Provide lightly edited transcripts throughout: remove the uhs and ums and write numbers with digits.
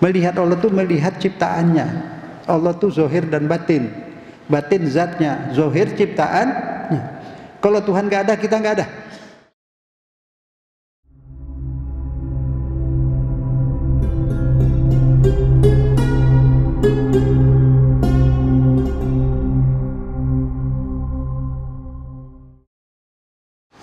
Melihat Allah tuh melihat ciptaannya. Allah tuh zahir dan batin. Batin zatnya, zahir ciptaannya. Kalau Tuhan nggak ada, kita nggak ada.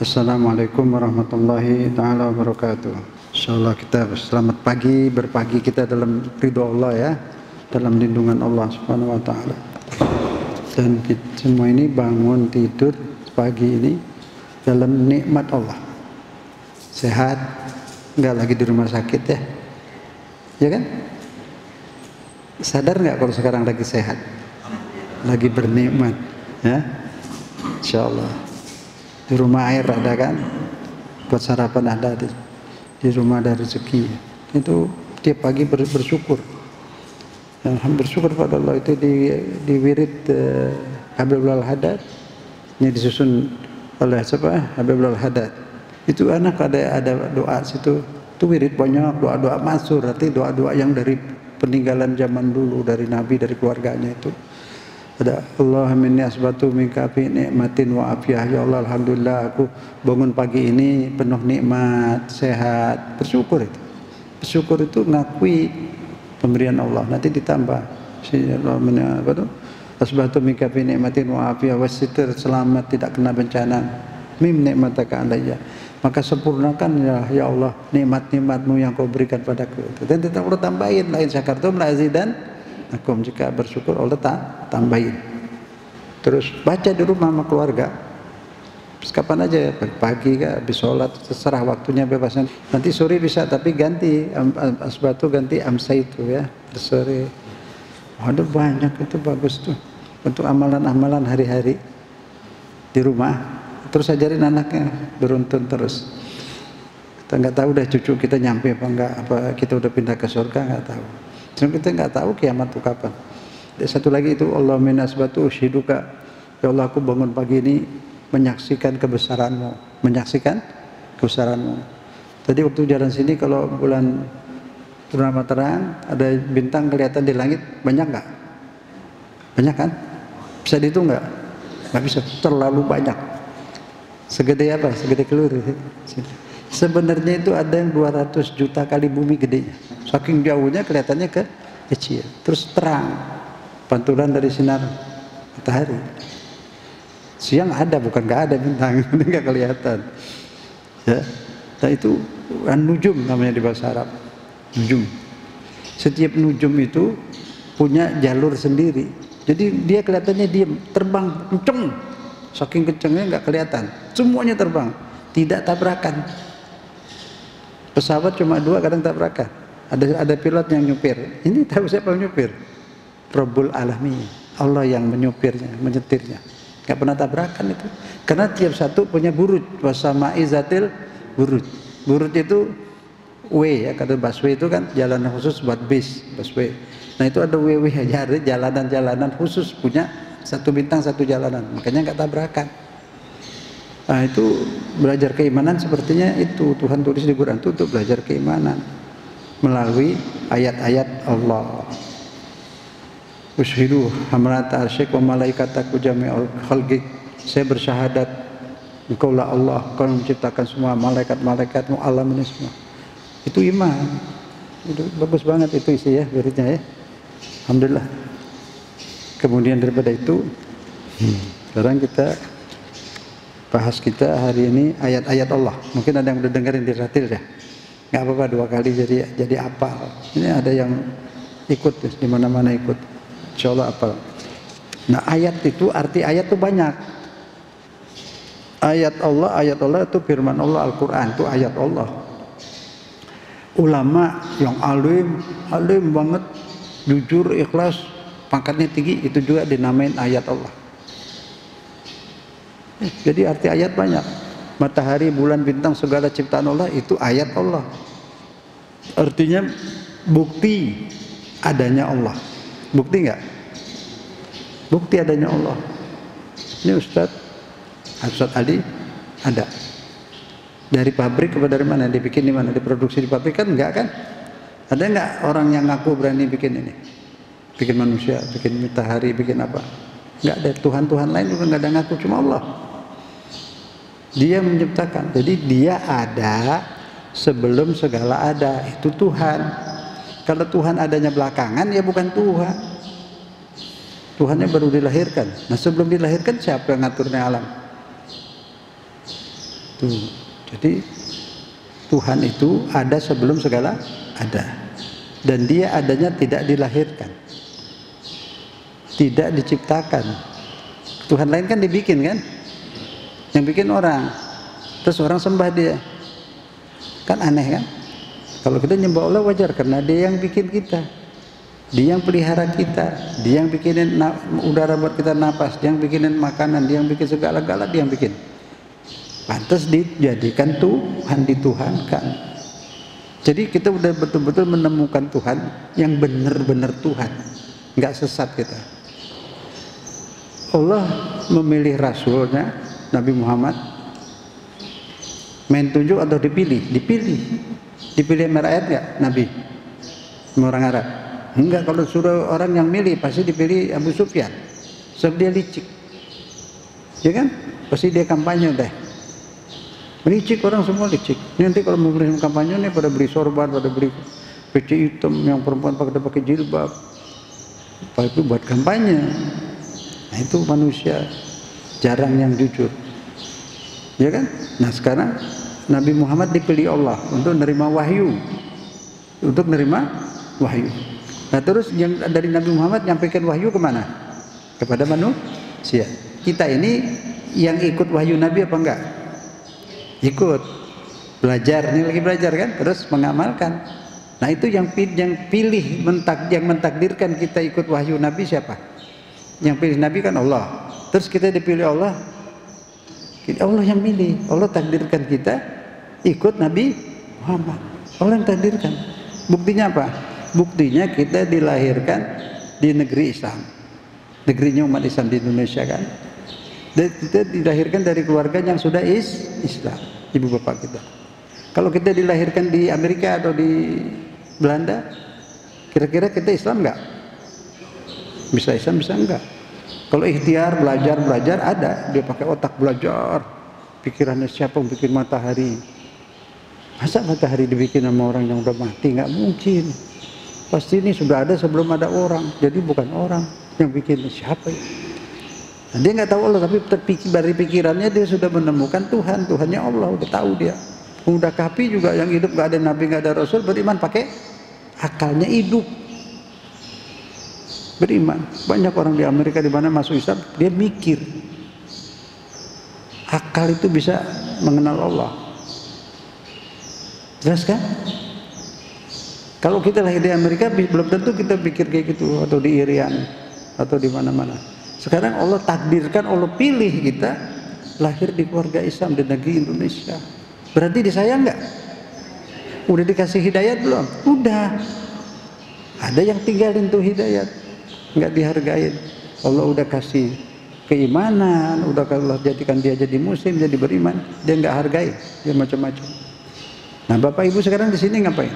Assalamualaikum warahmatullahi ta'ala wabarakatuh. Insyaallah kita selamat pagi, berpagi kita dalam ridho Allah ya, dalam lindungan Allah subhanahu wa ta'ala. Dan kita semua ini bangun tidur pagi ini dalam nikmat Allah. Sehat, nggak lagi di rumah sakit ya. Ya kan? Sadar nggak kalau sekarang lagi sehat? Lagi bernikmat ya. Insyaallah. Di rumah air ada kan, buat sarapan ada, di rumah ada rezeki. Itu tiap pagi bersyukur. Bersyukur pada Allah. Itu di wirid Habibul Haddad, ini disusun oleh siapa? Habibul Haddad. Itu anak ada doa situ. Itu wirid banyak, doa-doa masyhur, arti doa-doa yang dari peninggalan zaman dulu, dari Nabi, dari keluarganya itu. Ada Allahumma inni asbatu minka fi nikmatin wa afiyah. Ya Allah, alhamdulillah aku bangun pagi ini penuh nikmat, sehat. Bersyukur itu. Bersyukur itu ngakui pemberian Allah. Nanti ditambah asbatu minka fi nikmatin wa afiyah wasitr, selamat tidak kena bencana. Mim nikmataka alayya. Maka sempurnakan ya Allah nikmat-nikmatmu yang kau berikan padaku. Dan tetap Allah tambahin, lain syakartum la azidan. Akum, jika bersyukur Allah tambahin. Terus baca di rumah sama keluarga. Terus kapan aja, pagi kan, habis sholat, terserah waktunya bebas. Nanti sore bisa, tapi ganti asbatu ganti amsaitu ya, sore. Waduh banyak, itu bagus tuh untuk amalan-amalan hari-hari di rumah. Terus ajarin anaknya beruntun terus. Kita nggak tahu dah cucu kita nyampe apa enggak, apa kita udah pindah ke surga nggak tahu. Kita nggak tahu kiamat itu kapan. Dan satu lagi itu Allah min asbatu ushiduka. Ya Allah, aku bangun pagi ini menyaksikan kebesaranmu, menyaksikan kebesaranmu. Tadi waktu jalan sini kalau bulan purnama terang ada bintang kelihatan di langit, banyak nggak? Banyak kan? Bisa dihitung nggak? Nggak bisa, terlalu banyak. Segede apa? Segede kelur. Sebenarnya itu ada yang 200 juta kali bumi gedenya. Saking jauhnya kelihatannya kecil. Terus terang, pantulan dari sinar matahari. Siang ada, bukan nggak ada bintang, nggak kelihatan. Ya, nah itu nujum namanya di bahasa Arab. Nujum. Setiap nujum itu punya jalur sendiri. Jadi dia kelihatannya diam, terbang kenceng. Saking kencengnya nggak kelihatan. Semuanya terbang, tidak tabrakan. Pesawat cuma dua, kadang tabrakan. Ada pilot yang nyupir. Ini tahu siapa yang nyupir? Rabbul Alamin. Allah yang menyupirnya, menyetirnya. Gak pernah tabrakan itu. Karena tiap satu punya buruj. Wasama'i zatil buruj. Buruj itu W ya, kata busway itu kan jalan khusus buat bis, busway. Nah itu ada W aja, ada jalanan-jalanan khusus punya satu bintang satu jalanan. Makanya gak tabrakan. Nah itu belajar keimanan sepertinya itu Tuhan tulis di Quran itu untuk belajar keimanan melalui ayat-ayat Allah. Ushidu hamrata arsyik wa malaikataku jami'ul khalqik. Saya bersyahadat engkaulah Allah, kau menciptakan semua malaikat-malaikatmu, alam ini semua. Itu iman. Itu bagus banget itu isi ya, beritanya ya. Alhamdulillah. Kemudian daripada itu sekarang kita bahas kita hari ini ayat-ayat Allah. Mungkin ada yang udah dengerin di ratil ya. Nggak apa-apa 2 kali jadi apal. Ini ada yang ikut di mana-mana ikut. Insyaallah apal. Nah ayat itu arti ayat itu banyak. Ayat Allah itu firman Allah, Al-Quran itu ayat Allah. Ulama yang alim banget, jujur, ikhlas, pangkatnya tinggi, itu juga dinamain ayat Allah. Jadi arti ayat banyak. Matahari, bulan, bintang, segala ciptaan Allah itu ayat Allah. Artinya bukti adanya Allah. Bukti enggak? Bukti adanya Allah. Ini Ustaz Ali ada. Dari pabrik kepada dari mana? Dibikin di mana? Diproduksi di pabrik kan enggak kan? Ada nggak orang yang ngaku berani bikin ini? Bikin manusia, bikin matahari, bikin apa? Nggak ada. Tuhan-Tuhan lain juga nggak ada ngaku, cuma Allah. Dia menciptakan. Jadi dia ada sebelum segala ada. Itu Tuhan. Kalau Tuhan adanya belakangan, ya bukan Tuhan. Tuhannya baru dilahirkan. Nah sebelum dilahirkan siapa yang ngaturnya alam? Tuh. Jadi Tuhan itu ada sebelum segala ada. Dan dia adanya tidak dilahirkan, tidak diciptakan. Tuhan lain kan dibikin kan? Yang bikin orang. Terus orang sembah dia. Kan aneh kan? Kalau kita nyembah Allah wajar karena dia yang bikin kita. Dia yang pelihara kita, dia yang bikinin udara buat kita napas, dia yang bikinin makanan, dia yang bikin segala-gala, dia yang bikin. Pantas dijadikan Tuhan, dituhankan. Jadi kita udah betul-betul menemukan Tuhan yang benar-benar Tuhan, nggak sesat kita. Allah memilih Rasulnya Nabi Muhammad, main tunjuk atau dipilih? Dipilih sama rakyat nggak Nabi? Sama orang Arab? Enggak, kalau suruh orang yang milih pasti dipilih Abu Sufyan. Sebab dia licik. Ya kan? Pasti dia kampanye deh. Licik, orang semua licik. Nanti kalau mau beli kampanye nih pada beli sorban, pada beli peci hitam, yang perempuan pakai jilbab. Apa itu buat kampanye. Nah itu manusia jarang yang jujur. Ya kan? Nah sekarang Nabi Muhammad dipilih Allah untuk menerima wahyu. Untuk menerima wahyu. Nah terus yang dari Nabi Muhammad nyampaikan wahyu kemana? Kepada manusia. Kita ini yang ikut wahyu Nabi apa enggak? Ikut. Belajar, ini lagi belajar kan? Terus mengamalkan. Nah itu yang pilih, yang mentakdirkan kita ikut wahyu Nabi siapa? Yang pilih Nabi kan Allah. Terus kita dipilih Allah. Allah yang pilih. Allah takdirkan kita ikut Nabi Muhammad. Allah yang takdirkan. Buktinya apa? Buktinya kita dilahirkan di negeri Islam, negerinya umat Islam di Indonesia kan. Dan kita dilahirkan dari keluarga yang sudah Islam, ibu bapak kita. Kalau kita dilahirkan di Amerika atau di Belanda, kira-kira kita Islam nggak? Bisa Islam, bisa enggak. Kalau ikhtiar belajar ada, dia pakai otak belajar, pikirannya siapa yang bikin matahari. Masa matahari dibikin sama orang yang udah mati? Nggak mungkin. Pasti ini sudah ada sebelum ada orang. Jadi bukan orang yang bikin, siapa ya? Nah, dia nggak tahu Allah, tapi dari pikirannya dia sudah menemukan Tuhan. Tuhannya Allah, udah tahu dia. Udah kafi juga yang hidup nggak ada nabi, nggak ada rasul, beriman pakai akalnya hidup. Beriman. Banyak orang di Amerika di mana masuk Islam, dia mikir. Akal itu bisa mengenal Allah. Jelas kan? Kalau kita lahir di Amerika belum tentu kita pikir kayak gitu, atau di Irian atau di mana-mana. Sekarang Allah takdirkan, Allah pilih kita lahir di keluarga Islam di negeri Indonesia. Berarti disayang nggak? Udah dikasih hidayat belum? Udah. Ada yang tinggalin tuh hidayat, nggak dihargain. Allah udah kasih keimanan, udah Allah jadikan dia jadi muslim, jadi beriman, dia nggak hargai, dia macam-macam. Nah Bapak Ibu sekarang di sini ngapain?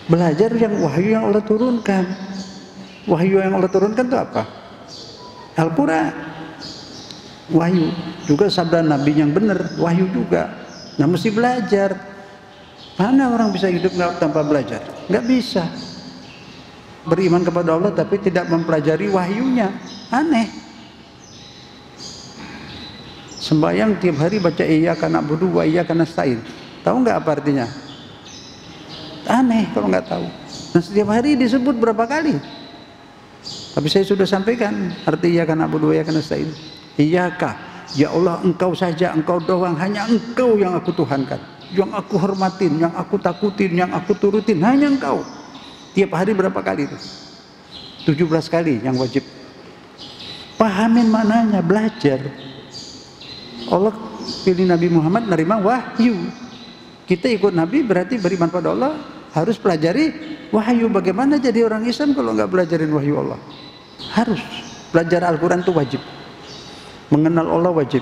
Belajar yang wahyu yang Allah turunkan. Wahyu yang Allah turunkan itu apa? Al-Quran. Wahyu. Juga sabda Nabi yang benar, wahyu juga. Nah mesti belajar. Mana orang bisa hidup tanpa belajar? Nggak bisa. Beriman kepada Allah tapi tidak mempelajari wahyunya. Aneh. Sembahyang tiap hari baca iyyaka na'budu wa iyyaka nasta'in. Tahu nggak apa artinya? Aneh kalau nggak tahu. Nah setiap hari disebut berapa kali? Tapi saya sudah sampaikan arti iyyaka na'budu wa iyyaka nasta'in. Iyyaka, ya Allah engkau saja, engkau doang, hanya engkau yang aku tuhankan, yang aku hormatin, yang aku takutin, yang aku turutin, hanya engkau. Tiap hari berapa kali itu? 17 kali yang wajib. Pahamin maknanya, belajar. Allah pilih Nabi Muhammad menerima wahyu. Kita ikut Nabi berarti beriman pada Allah, harus pelajari wahyu. Bagaimana jadi orang Islam kalau nggak belajarin wahyu Allah? Harus belajar Al-Quran itu wajib. Mengenal Allah wajib.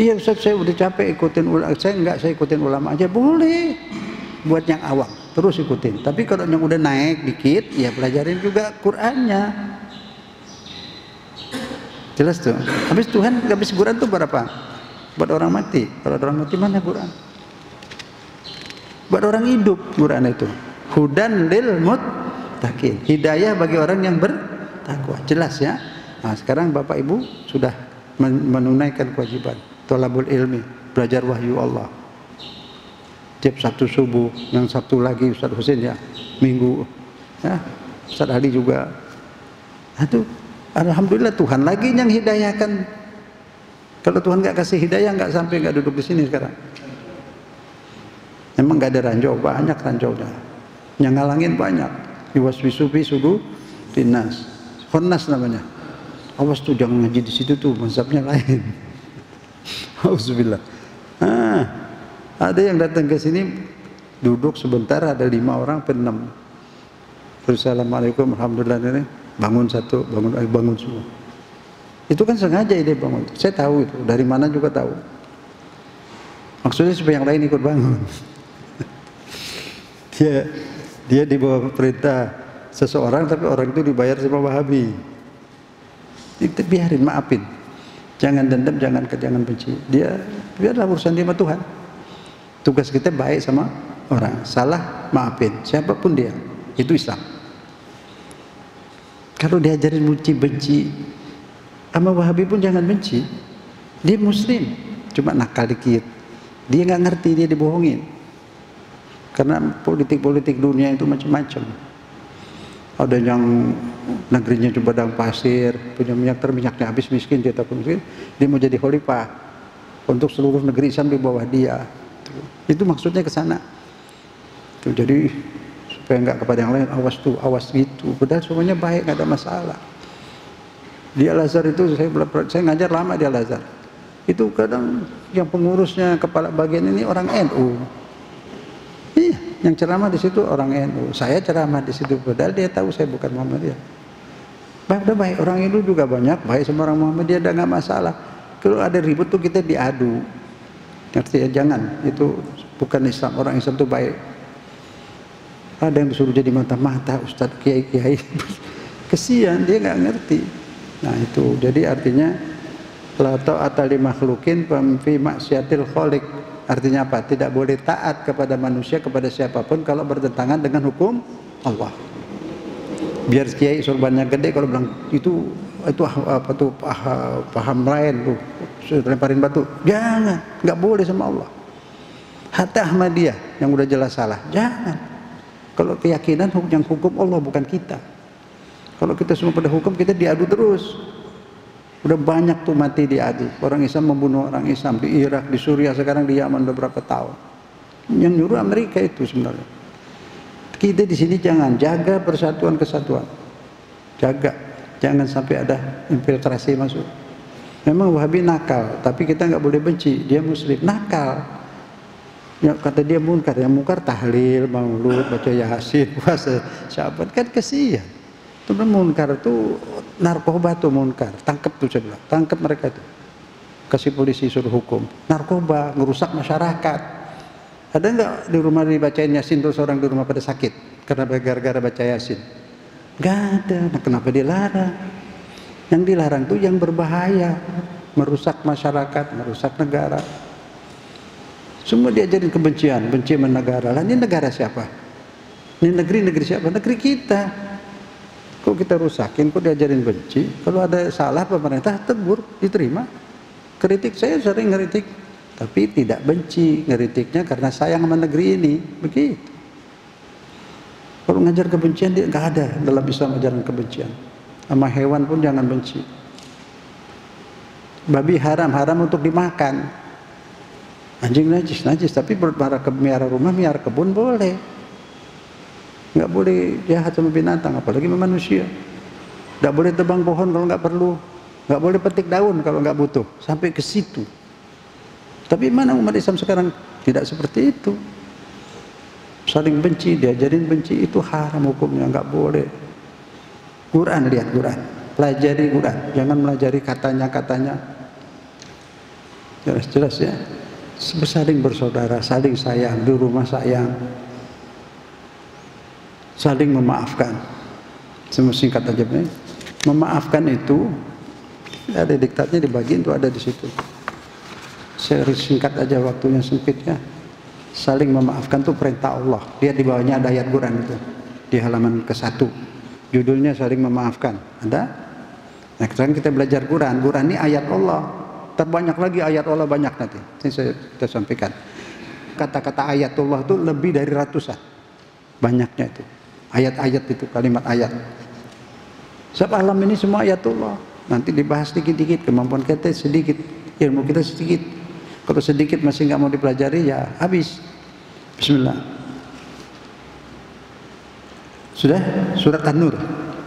Iya Ustaz, saya udah capek ikutin ulama. Saya ikutin ulama aja. Boleh. Buat yang awam, terus ikutin. Tapi kalau yang udah naik dikit, ya pelajarin juga Qur'annya. Jelas tuh. Habis Quran tuh berapa? Buat orang mati. Kalau orang mati mana Quran? Buat orang hidup Quran itu. Hudan lil muttaqin. Hidayah bagi orang yang bertakwa. Jelas ya. Nah, sekarang Bapak Ibu sudah menunaikan kewajiban thalabul ilmi, belajar wahyu Allah. Tiap Sabtu subuh, yang Sabtu lagi Ustaz Husin ya, Minggu ya, Ustaz Ali juga. Itu alhamdulillah Tuhan lagi yang hidayahkan. Kalau Tuhan nggak kasih hidayah, nggak duduk di sini sekarang. Emang nggak ada ranjau, banyak ranjaunya. Yang ngalangin banyak. Yuwaswisufi sudu dinas. Khonnas namanya. Awas tuh jangan ngaji di situ tuh, mazhabnya lain. Auzubillah. Ada yang datang ke sini duduk sebentar, ada 5 orang, 6. Assalamualaikum, alhamdulillah ini bangun satu, bangun semua. Itu kan sengaja ide bangun. Saya tahu itu, dari mana juga tahu. Maksudnya supaya yang lain ikut bangun. Dia di bawah perintah seseorang, tapi orang itu dibayar sama Wahabi. Itu biarin, maafin. Jangan dendam, jangan benci. Biarlah urusan dia sama Tuhan. Tugas kita baik sama orang. Salah, maafin. Siapapun dia. Itu Islam. Kalau diajarin benci, sama Wahabi pun jangan benci. Dia Muslim, cuma nakal dikit. Dia nggak ngerti, dia dibohongin. Karena politik dunia itu macam-macam. Ada yang negerinya cuma padang pasir, punya minyaknya habis, miskin, dia takut miskin, dia mau jadi khalifah untuk seluruh negeri Islam di bawah dia. Itu maksudnya ke sana. Jadi supaya nggak kepada yang lain, awas gitu. Padahal semuanya baik, nggak ada masalah. Di Al-Azhar itu saya ngajar lama di Al-Azhar. Itu kadang yang pengurusnya kepala bagian ini orang NU. Iya, yang ceramah di situ orang NU. Saya ceramah di situ, padahal dia tahu saya bukan Muhammadiyah. Baik, orang NU juga banyak, baik sama orang Muhammadiyah, ada nggak masalah. Kalau ada ribut tuh kita diadu. Ngerti ya? Jangan, itu bukan Islam. Orang Islam itu baik. Ada yang disuruh jadi mata-mata Ustadz, kiai-kiai. Kesian, dia nggak ngerti. Nah itu, jadi artinya la ta'ata li makhlukin fi maksiatil khaliq. Artinya apa? Tidak boleh taat kepada manusia, kepada siapapun kalau bertentangan dengan hukum Allah. Biar kiai sorbannya gede, kalau bilang itu apa tuh paham lain tuh, lemparin batu, jangan, nggak boleh sama Allah. Hatta Ahmadiyah yang udah jelas salah, jangan. Kalau keyakinan yang hukum Allah, bukan kita. Kalau kita semua pada hukum, kita diadu terus. Udah banyak tuh mati diadu. Orang Islam membunuh orang Islam di Irak, di Suriah, sekarang di Yaman beberapa tahun. Yang nyuruh Amerika itu sebenarnya. Kita di sini jangan, jaga persatuan kesatuan. Jaga, jangan sampai ada infiltrasi masuk. Memang Wahabi nakal, tapi kita nggak boleh benci. Dia Muslim, nakal. Ya, kata dia munkar, yang munkar tahlil, maulud, baca Yasin, puasa, syahadat, kan kesian. Itu munkar itu narkoba tuh munkar, tangkap tuh saya bilang, tangkap mereka itu. Kasih polisi suruh hukum. Narkoba ngerusak masyarakat. Ada nggak di rumah dibacain Yasin terus orang di rumah pada sakit karena gara-gara baca Yasin? Nggak ada. Nah, kenapa dilarang? Yang dilarang tuh yang berbahaya, merusak masyarakat, merusak negara. Semua diajarin kebencian, benci sama negara. Lah ini negara siapa? Ini negeri siapa? Negeri kita. Kok kita rusakin, kok diajarin benci? Kalau ada salah pemerintah tegur, diterima. Kritik, saya sering ngeritik, tapi tidak benci. Ngeritiknya karena sayang sama negeri ini, begitu. Kalau ngajar kebencian, dia nggak ada dalam Islam ajaran kebencian. Sama hewan pun jangan benci. Babi haram untuk dimakan. Anjing najis, tapi miara rumah, miara kebun boleh. Nggak boleh jahat sama binatang, apalagi sama manusia. Nggak boleh tebang pohon kalau nggak perlu. Nggak boleh petik daun kalau nggak butuh. Sampai ke situ. Tapi mana umat Islam sekarang? Tidak seperti itu. Saling benci, diajarin benci, itu haram hukumnya, nggak boleh. Quran, lihat Quran. Pelajari Quran, jangan melajari katanya-katanya. Jelas-jelas ya. Saling bersaudara, saling sayang, di rumah sayang, saling memaafkan. Semua singkat aja, memaafkan itu ada diktatnya dibagi, itu ada di situ. Saya singkat aja, waktunya sempit ya. Saling memaafkan itu perintah Allah. Lihat di bawahnya ada ayat Quran itu di halaman ke-1. Judulnya saling memaafkan. Ada? Nah, sekarang kita belajar Quran. Quran ini ayat Allah. Terbanyak lagi ayat Allah, banyak nanti. Ini kita sampaikan. Kata-kata ayatullah itu lebih dari ratusan. Banyaknya itu. Ayat-ayat itu, kalimat ayat. Sebab alam ini semua ayatullah. Nanti dibahas sedikit-sedikit, kemampuan kita sedikit, ilmu kita sedikit. Kalau sedikit masih nggak mau dipelajari, ya habis. Bismillah. Sudah? Surat An-Nur.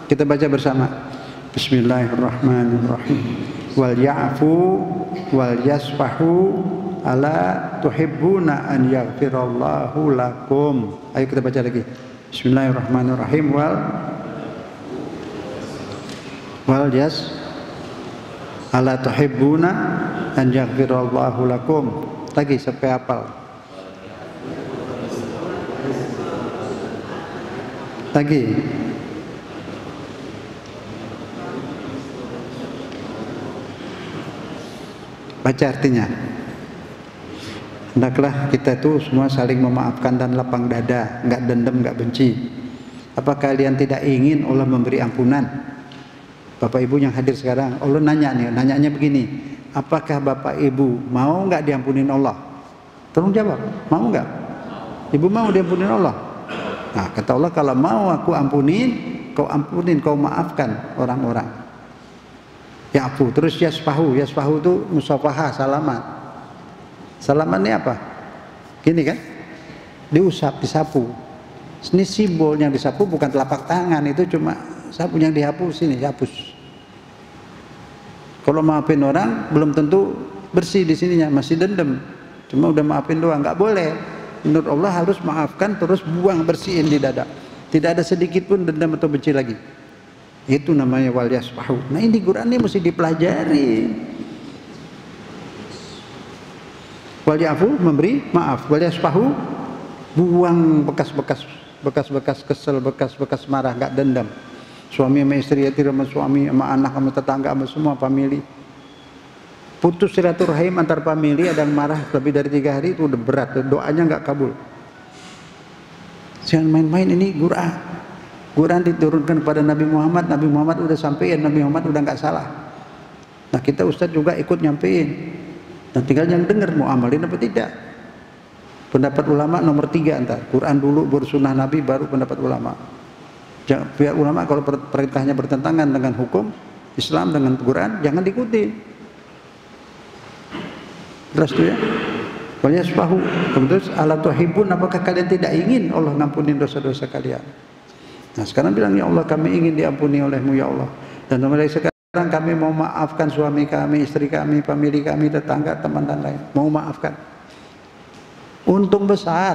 Kita baca bersama. Bismillahirrahmanirrahim. Wal ya'fu wal yasfahu ala tuhibbuna an yaghfirallahu lakum. Ayo kita baca lagi. Bismillahirrahmanirrahim. Wal yas ala tuhibbuna an yaghfirallahu lakum. Lagi sampai hafal. Lagi. Baca artinya. Hendaklah kita itu semua saling memaafkan dan lapang dada, enggak dendam, enggak benci. Apa kalian tidak ingin Allah memberi ampunan? Bapak Ibu yang hadir sekarang, Allah nanya nih, nanyanya begini, apakah Bapak Ibu mau enggak diampunin Allah? Tolong jawab, mau enggak? Ibu mau diampunin Allah? Nah, kata Allah, kalau mau aku ampunin, kau maafkan orang-orang. Ya'fu, terus yasfahu itu musafahah, salaman. Salaman ini apa? Gini kan? Diusap, disapu. Ini simbol yang disapu bukan telapak tangan, itu cuma sapu yang dihapus, ini dihapus. Kalau maafin orang belum tentu bersih di sininya, masih dendam. Cuma udah maafin doang, nggak boleh. Menurut Allah harus maafkan terus buang, bersihin di dada. Tidak ada sedikit pun dendam atau benci lagi. Itu namanya wal yasfahu. Nah, ini Quran ini mesti dipelajari. Wal yafu, memberi maaf. Wal yasfahu, buang bekas-bekas kesel, bekas-bekas marah, enggak dendam. Suami sama istri, sama suami, sama anak, sama tetangga, sama semua famili. Putus silaturahim antar famili, ada yang marah lebih dari 3 hari, itu udah berat, doanya enggak kabul. Jangan main-main, ini Quran. Quran diturunkan kepada Nabi Muhammad udah sampein, Nabi Muhammad udah nggak salah. Nah, kita Ustadz juga ikut nyampein. Nah, tinggal yang dengar mau amalin apa tidak. Pendapat ulama nomor 3 entar. Quran dulu, baru sunnah Nabi, baru pendapat ulama. Jangan, biar ulama kalau perintahnya bertentangan dengan hukum Islam, dengan Quran, jangan diikuti. Jelas tuh ya. Wal yasfahu. Terus ala tuhibun, apakah kalian tidak ingin Allah ngampunin dosa-dosa kalian? Nah, sekarang bilang, ya Allah, kami ingin diampuni oleh-Mu ya Allah. Dan mulai sekarang kami mau maafkan suami kami, istri kami, famili kami, tetangga, teman dan lain. Mau maafkan. Untung besar.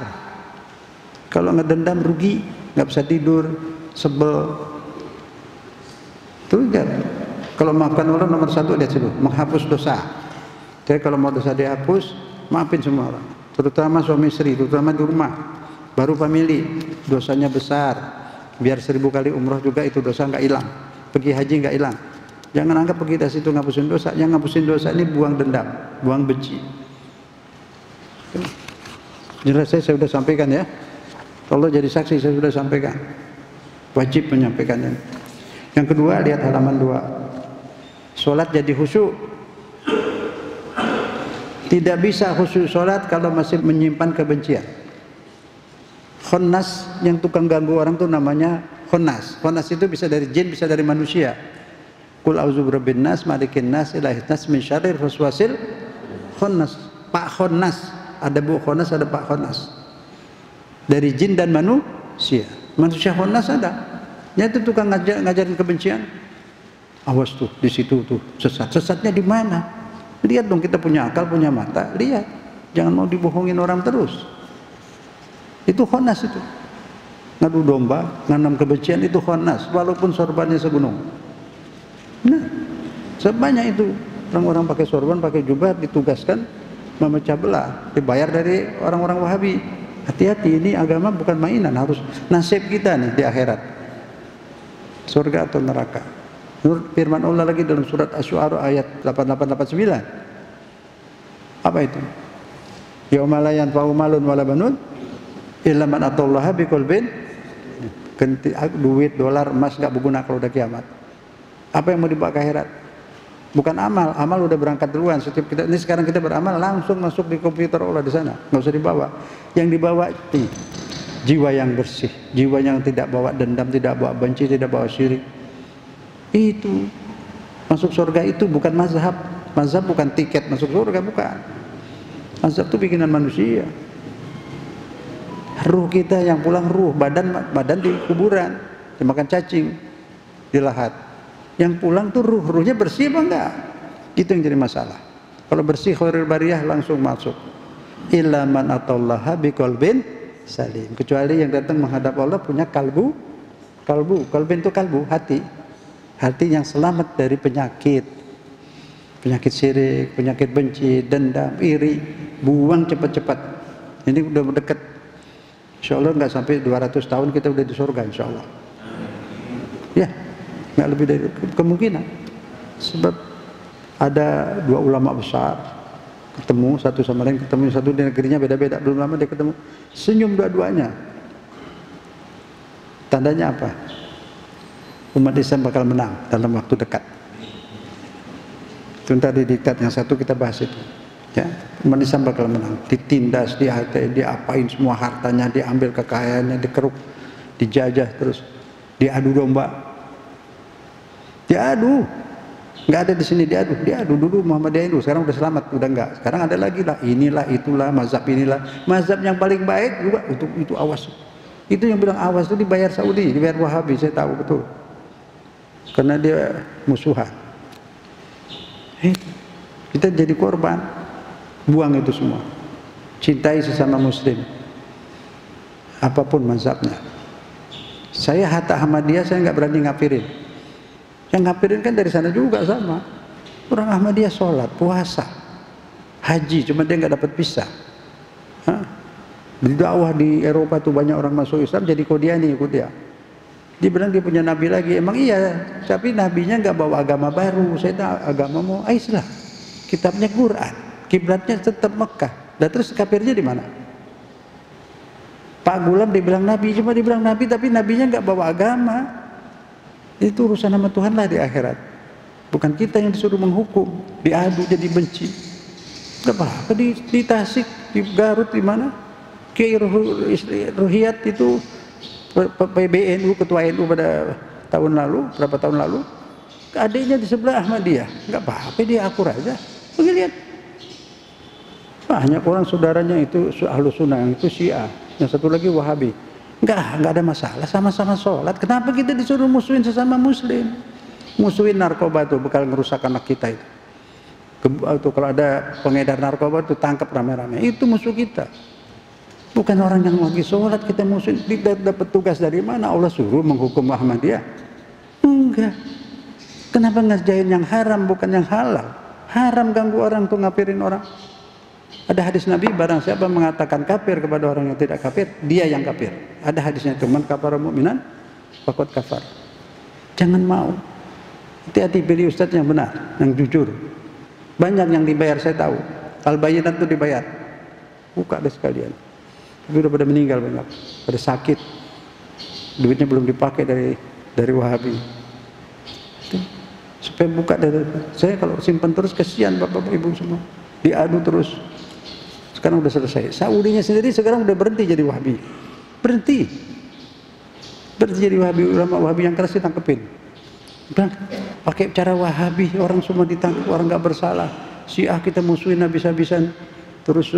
Kalau ngedendam rugi, nggak bisa tidur, sebel. Tuh kan. Kalau maafkan orang nomor 1 lihat dulu, menghapus dosa. Jadi kalau mau dosa dihapus, maafin semua orang. Terutama suami istri, terutama di rumah. Baru famili, dosanya besar. Biar 1000 kali umroh juga itu dosa nggak hilang, pergi haji nggak hilang. Jangan anggap pergi dari situ ngapusin dosa. Yang ngapusin dosa ini buang dendam, buang benci. Jelas saya sudah sampaikan ya. Allah jadi saksi, saya sudah sampaikan. Wajib menyampaikannya. Yang kedua, lihat halaman 2. Sholat jadi khusyuk. Tidak bisa khusyuk sholat kalau masih menyimpan kebencian. Khonnas, yang tukang ganggu orang tuh namanya khonnas. Khonnas itu bisa dari jin, bisa dari manusia. Qul a'udzu birabbin nas, malikin nas, ilahin nas, min syarril waswasil khonnas. Pak Khonnas, ada Bu Khonnas, ada Pak Khonnas. Dari jin dan manusia. Manusia khonnas ada. Ya, itu tukang ngajarin kebencian. Awas tuh, di situ tuh sesat. Sesatnya di mana? Lihat dong, kita punya akal, punya mata, lihat. Jangan mau dibohongin orang terus. Itu khonnas itu. Ngadu domba, nanam kebencian, itu khonnas, walaupun sorbannya segunung. Nah, sebanyak itu. orang-orang pakai sorban, pakai jubah ditugaskan memecah belah, dibayar dari orang-orang Wahabi. Hati-hati, ini agama bukan mainan, harus nasib kita nih di akhirat, surga atau neraka. Menurut firman Allah lagi dalam surat Asy-Syu'ara ayat 8889, apa itu? Yauma la yanfa'u malun wala banun illa man atallaha biqalbin, duit, dolar, emas nggak berguna kalau udah kiamat. Apa yang mau dibawa ke akhirat? Bukan amal, amal udah berangkat duluan. Setiap kita ini sekarang kita beramal langsung masuk di komputer Allah di sana, nggak usah dibawa. Yang dibawa nih jiwa yang bersih, jiwa yang tidak bawa dendam, tidak bawa benci, tidak bawa syirik. Itu masuk surga itu bukan mazhab. Mazhab bukan tiket masuk surga, bukan. Mazhab itu bikinan manusia. Ruh kita yang pulang ruh, badan di kuburan, dimakan cacing di lahat. Yang pulang tuh ruhnya bersih apa enggak? Itu yang jadi masalah. Kalau bersih khairul bariyah langsung masuk. Illa man atallaha biqalbin salim. Kecuali yang datang menghadap Allah punya kalbin itu kalbu, hati. Hati yang selamat dari penyakit syirik, penyakit benci, dendam, iri. Buang cepat-cepat. Ini udah mendekat. Insya Allah nggak sampai 200 tahun kita udah di surga, insya Allah. Ya, nggak lebih dari kemungkinan. Sebab ada dua ulama besar ketemu satu sama lain, ketemu satu di negerinya beda-beda, belum lama dia ketemu, senyum dua-duanya. Tandanya apa? Umat Islam bakal menang dalam waktu dekat. Itu tadi diktat yang satu kita bahas itu. Ya, umat Islam bakal menang. Ditindas, diapain semua hartanya, diambil kekayaannya, dikeruk, dijajah terus, diadu domba. Diadu. Nggak ada di sini diadu dulu Muhammadiyah itu, sekarang udah selamat, udah enggak. Sekarang ada lagi lah, inilah itulah, mazhab inilah. Mazhab yang paling baik juga untuk itu awas. Itu yang bilang awas itu dibayar Saudi, dibayar Wahabi, saya tahu betul. Karena dia musuhan. Kita jadi korban. Buang itu semua. Cintai sesama muslim. Apapun mazhabnya. Saya Hatta Ahmadiyah, saya nggak berani ngapirin. Yang ngapirin kan dari sana juga sama. Orang Ahmadiyah sholat, puasa, haji, cuma dia nggak dapat visa. Di dakwah di Eropa tuh banyak orang masuk Islam jadi Qadiani ikut dia. Dia bilang dia punya nabi lagi. Emang iya, tapi nabinya nggak bawa agama baru. Saya tahu agamamu Islam. Kitabnya Quran, kiblatnya tetap Mekah. Dan terus kafirnya di mana? Pak Gulam dibilang nabi, cuma dibilang nabi tapi nabinya nggak bawa agama. Itu urusan sama Tuhan lah di akhirat. Bukan kita yang disuruh menghukum, diadu jadi benci. Gak apa-apa di Tasik, di Garut, di mana? Kiai Ruhiyat itu PBNU, ketua NU pada tahun lalu, berapa tahun lalu, adiknya di sebelah Ahmadiyah. Gak apa-apa, dia akur aja. Pergi lihat. Banyak orang saudaranya itu Ahlus Sunnah, yang itu Syiah, yang satu lagi Wahabi. Enggak ada masalah, sama-sama sholat. Kenapa kita disuruh musuhin sesama muslim? Musuhin narkoba tuh bakal ngerusak anak kita itu. Kalau ada pengedar narkoba tuh tangkap rame-rame. Itu musuh kita. Bukan orang yang lagi sholat kita musuhin. Tidak dapat tugas dari mana? Allah suruh menghukum Muhammadiyah? Enggak. Kenapa ngerjain yang haram bukan yang halal? Haram ganggu orang tuh, ngapirin orang. Ada hadis Nabi, barang siapa mengatakan kafir kepada orang yang tidak kafir, dia yang kafir. Ada hadisnya itu, man kafara mu'minan faqad kafar. Jangan mau. Hati-hati pilih ustadz yang benar, yang jujur. Banyak yang dibayar, saya tahu. Al-Bayyinat itu dibayar. Buka deh sekalian. Tapi udah pada meninggal banyak, pada sakit. Duitnya belum dipakai dari Wahabi. Supaya buka dari saya, kalau simpan terus kesian bapak-bapak ibu semua. Diadu terus. Sekarang udah selesai. Saudinya sendiri sekarang udah berhenti jadi Wahabi. Berhenti jadi Wahabi. Ulama Wahabi yang keras ditangkepin. Bilang, pakai cara Wahabi orang semua ditangkap, orang nggak bersalah. Syiah kita musuhin habis-habisan. Terus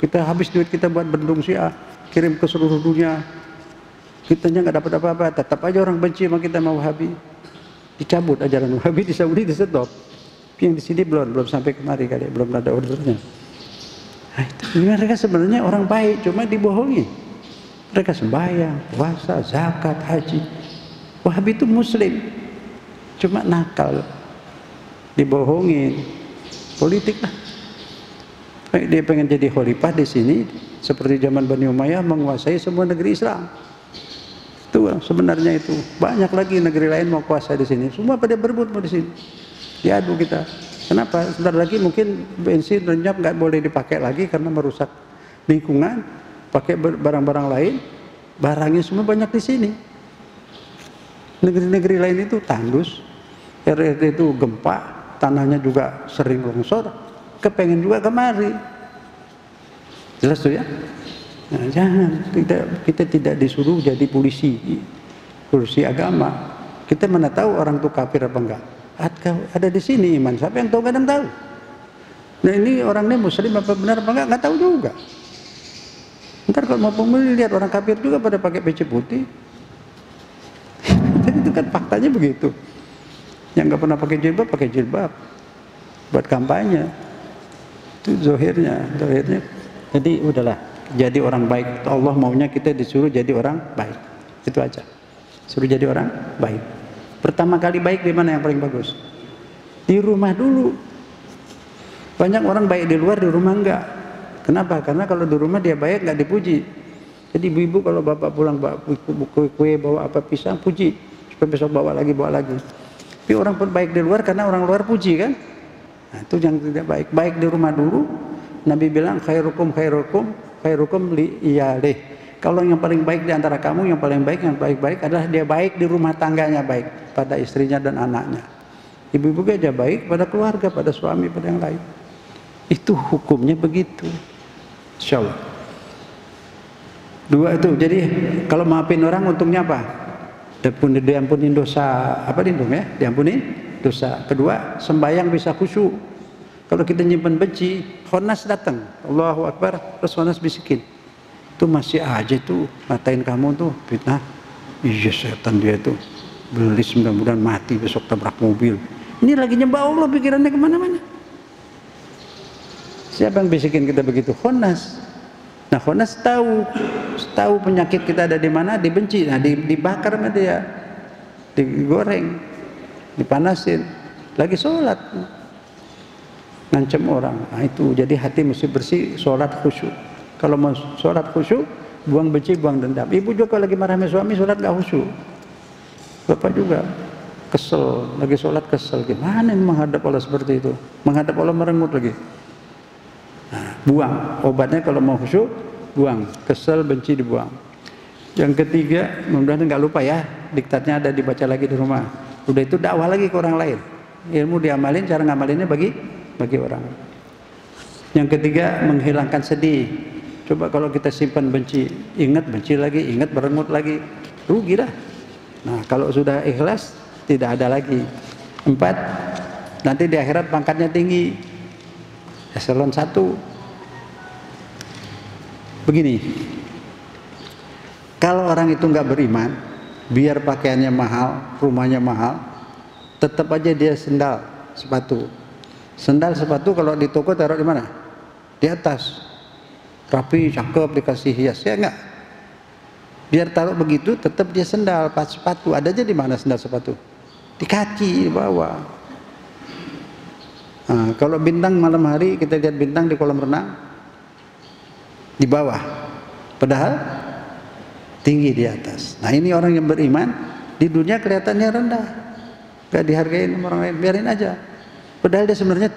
kita habis duit kita buat bendung Syiah, kirim ke seluruh dunia. Kitanya nggak dapat apa-apa. Tetap aja orang benci sama kita, sama Wahabi. Dicabut ajaran Wahabi di Saudi, di stop. Yang di sini belum sampai kemari kali, belum ada ordernya. Nah, itu mereka sebenarnya orang baik, cuma dibohongi. Mereka sembahyang, puasa, zakat, haji. Wahabi itu muslim, cuma nakal. dibohongin, politik lah. Dia pengen jadi khalifah di sini seperti zaman Bani Umayyah menguasai semua negeri Islam. Itu sebenarnya itu. Banyak lagi negeri lain mau kuasa di sini. Semua pada berebut mau di sini. Diadu kita. Kenapa? Sebentar lagi mungkin bensin renyap nggak boleh dipakai lagi karena merusak lingkungan. Pakai barang-barang lain. Barangnya semua banyak di sini. Negeri-negeri lain itu tandus, RRT itu gempa, tanahnya juga sering longsor. Kepengen juga kemari. Jelas tuh ya? Nah, jangan, kita tidak disuruh jadi polisi agama. Kita mana tahu orang itu kafir apa enggak? Ada di sini iman. Siapa yang tahu? Kadang tahu. Nah ini orangnya muslim apa benar apa enggak tahu juga. Ntar kalau mau pemilih lihat orang kafir juga pada pakai peci putih. Itu kan faktanya begitu. Yang nggak pernah pakai jilbab buat kampanye. Itu zohirnya. Jadi udahlah, jadi orang baik. Allah maunya kita disuruh jadi orang baik. Itu aja. Suruh jadi orang baik. Pertama kali baik di mana yang paling bagus? Di rumah dulu. Banyak orang baik di luar, di rumah enggak. Kenapa? Karena kalau di rumah dia baik nggak dipuji. Jadi ibu-ibu kalau bapak pulang bawa kue, bawa apa pisang, puji. Supaya besok bawa lagi. Tapi orang pun baik di luar karena orang luar puji kan? Nah, itu yang tidak baik. Baik di rumah dulu. Nabi bilang khairukum li iyalih. Kalau yang paling baik di antara kamu, yang paling baik adalah dia baik di rumah tangganya, baik pada istrinya dan anaknya. Ibu-ibu aja baik pada keluarga, pada suami, pada yang lain. Itu hukumnya begitu. Insyaallah. Dua itu. Jadi kalau maafin orang untungnya apa? Diampunin dosa. Apa dihitung ya? Diampunin dosa. Kedua, sembahyang bisa khusyuk. Kalau kita nyimpan benci, Khonas datang, Allahu Akbar, terus Khonas bisikin, itu masih aja tuh ngatain kamu tuh fitnah. Iya setan dia tuh, belis mudah-mudahan mati besok tabrak mobil. Ini lagi nyembah Allah, pikirannya kemana-mana. Siapa yang bisikin kita begitu? Khonas. Nah Khonas tahu penyakit kita ada di mana, dibenci, nah dibakar sama dia, digoreng, dipanasin, lagi sholat. Ngancam orang. Nah itu jadi hati mesti bersih, sholat khusyuk. Kalau mau sholat khusyuk, buang benci, buang dendam. Ibu juga kalau lagi marah sama suami, sholat gak khusyuk. Bapak juga kesel, lagi sholat kesel. Gimana menghadap Allah seperti itu? Menghadap Allah merengut lagi. Nah, buang. Obatnya kalau mau khusyuk, buang. Kesel, benci dibuang. Yang ketiga, mudah-mudahan nggak lupa ya, diktatnya ada dibaca lagi di rumah. Udah itu dakwah lagi ke orang lain. Ilmu diamalin, cara ngamalinnya bagi orang. Yang ketiga, menghilangkan sedih. Coba kalau kita simpan benci, ingat benci lagi, ingat berengut lagi, rugi dah. Nah kalau sudah ikhlas, tidak ada lagi. 4, nanti di akhirat pangkatnya tinggi, eselon 1. Begini, kalau orang itu nggak beriman, biar pakaiannya mahal, rumahnya mahal, tetap aja dia sendal, sepatu. Sendal sepatu kalau di toko taruh di mana? Di atas. Rapi, cakep, dikasih hias. Ya enggak? Biar taruh begitu tetap dia sendal, sepatu. Ada aja di mana sendal sepatu? Di kaki, di bawah. Nah, kalau bintang malam hari kita lihat bintang di kolam renang di bawah. Padahal tinggi di atas. Nah, ini orang yang beriman di dunia kelihatannya rendah. Enggak dihargain orang lain, biarin aja. Padahal dia sebenarnya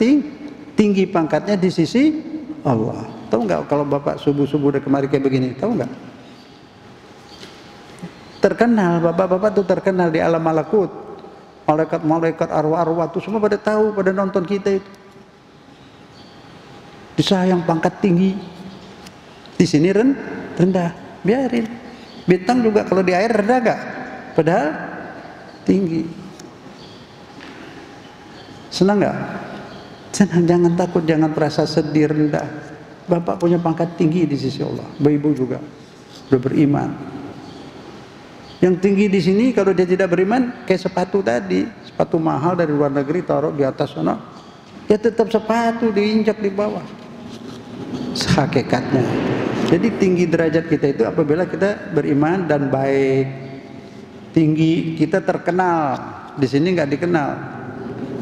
tinggi pangkatnya di sisi Allah. Tahu nggak kalau bapak subuh-subuh udah kemari kayak begini? Tahu nggak? Terkenal, bapak-bapak tuh terkenal di alam malakut. Malaikat-malaikat, arwah-arwah tuh semua pada tahu, pada nonton kita itu. Disayang pangkat tinggi. Di sini rendah, biarin. Bintang juga kalau di air rendah nggak? Padahal tinggi. Senang nggak? Senang, jangan takut, jangan merasa sedih, rendah. Bapak punya pangkat tinggi di sisi Allah. Ibu juga udah beriman. Yang tinggi di sini kalau dia tidak beriman, kayak sepatu tadi, sepatu mahal dari luar negeri taruh di atas sana, ya tetap sepatu diinjak di bawah. Hakikatnya. Jadi tinggi derajat kita itu apabila kita beriman dan baik. Tinggi kita terkenal, di sini nggak dikenal.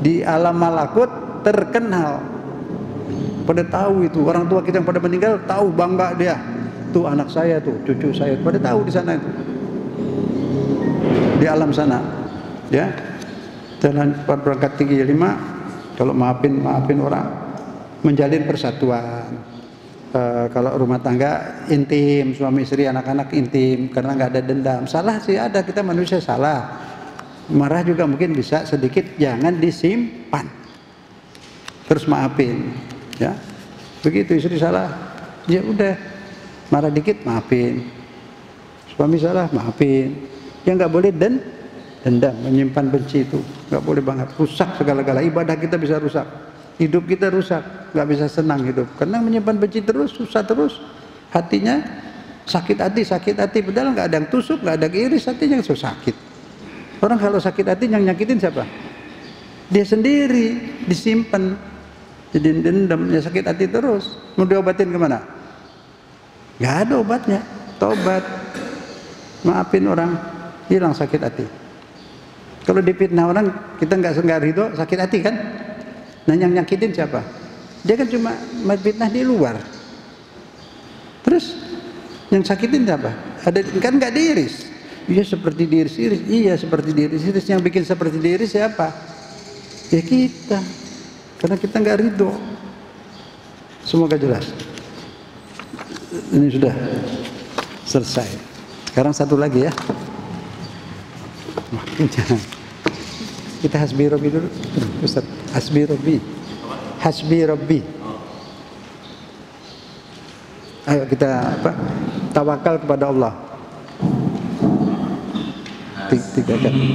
di alam malakut terkenal. Pada tahu itu, orang tua kita yang pada meninggal tahu, bangga dia. Tuh anak saya tuh, cucu saya, pada tahu di sana itu. Di alam sana. Ya. Jalan berangkat tinggi 5, kalau maafin orang, menjalin persatuan. Kalau rumah tangga intim, suami istri, anak-anak intim, karena nggak ada dendam. Salah sih ada, kita manusia salah. Marah juga mungkin bisa sedikit, jangan disimpan. Terus maafin, ya. Begitu istri salah, ya udah, marah dikit maafin. Suami salah maafin. Ya nggak boleh dendam, menyimpan benci itu nggak boleh banget. Rusak segala-gala, ibadah kita bisa rusak. Hidup kita rusak, nggak bisa senang hidup karena menyimpan benci terus, susah terus, hatinya sakit hati, padahal nggak ada yang tusuk, nggak ada yang iris, hatinya so sakit. Orang kalau sakit hati yang nyakitin siapa? Dia sendiri, disimpan, jadi dendam, ya sakit hati terus. Mau diobatin kemana? Nggak ada obatnya. Tobat, maafin orang, hilang sakit hati. Kalau difitnah orang, kita nggak ridho, sakit hati kan? Nah yang nyakitin siapa? Dia kan cuma fitnah di luar. Terus yang sakitin siapa? Ada kan nggak diiris? Iya seperti diiris-iris. Iya seperti diiris-iris. Yang bikin seperti diiris siapa? Ya kita. Karena kita nggak ridho. Semoga jelas. Ini sudah selesai. Sekarang satu lagi ya. Jangan. Kita hasbi Rabbi dulu. Ustaz, hasbi Rabbi. Hasbi Rabbi. Ayo kita tawakal kepada Allah. Tiga kali.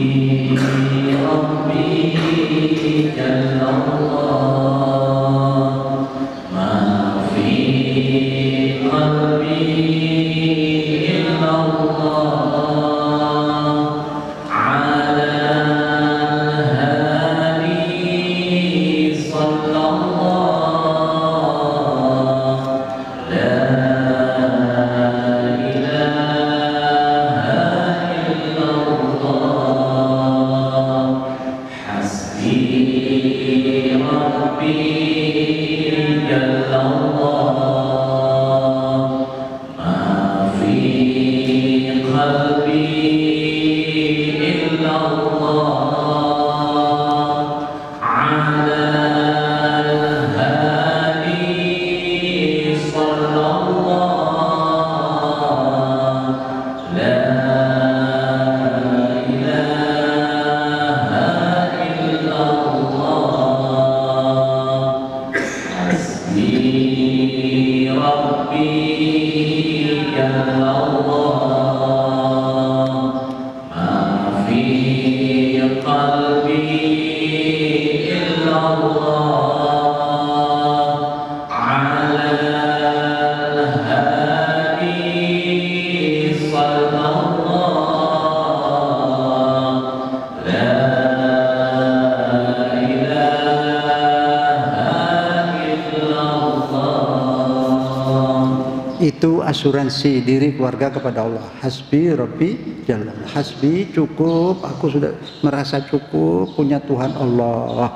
Itu asuransi diri keluarga kepada Allah. Hasbi Rabbi Jalla. Hasbi cukup, aku sudah merasa cukup, punya Tuhan Allah.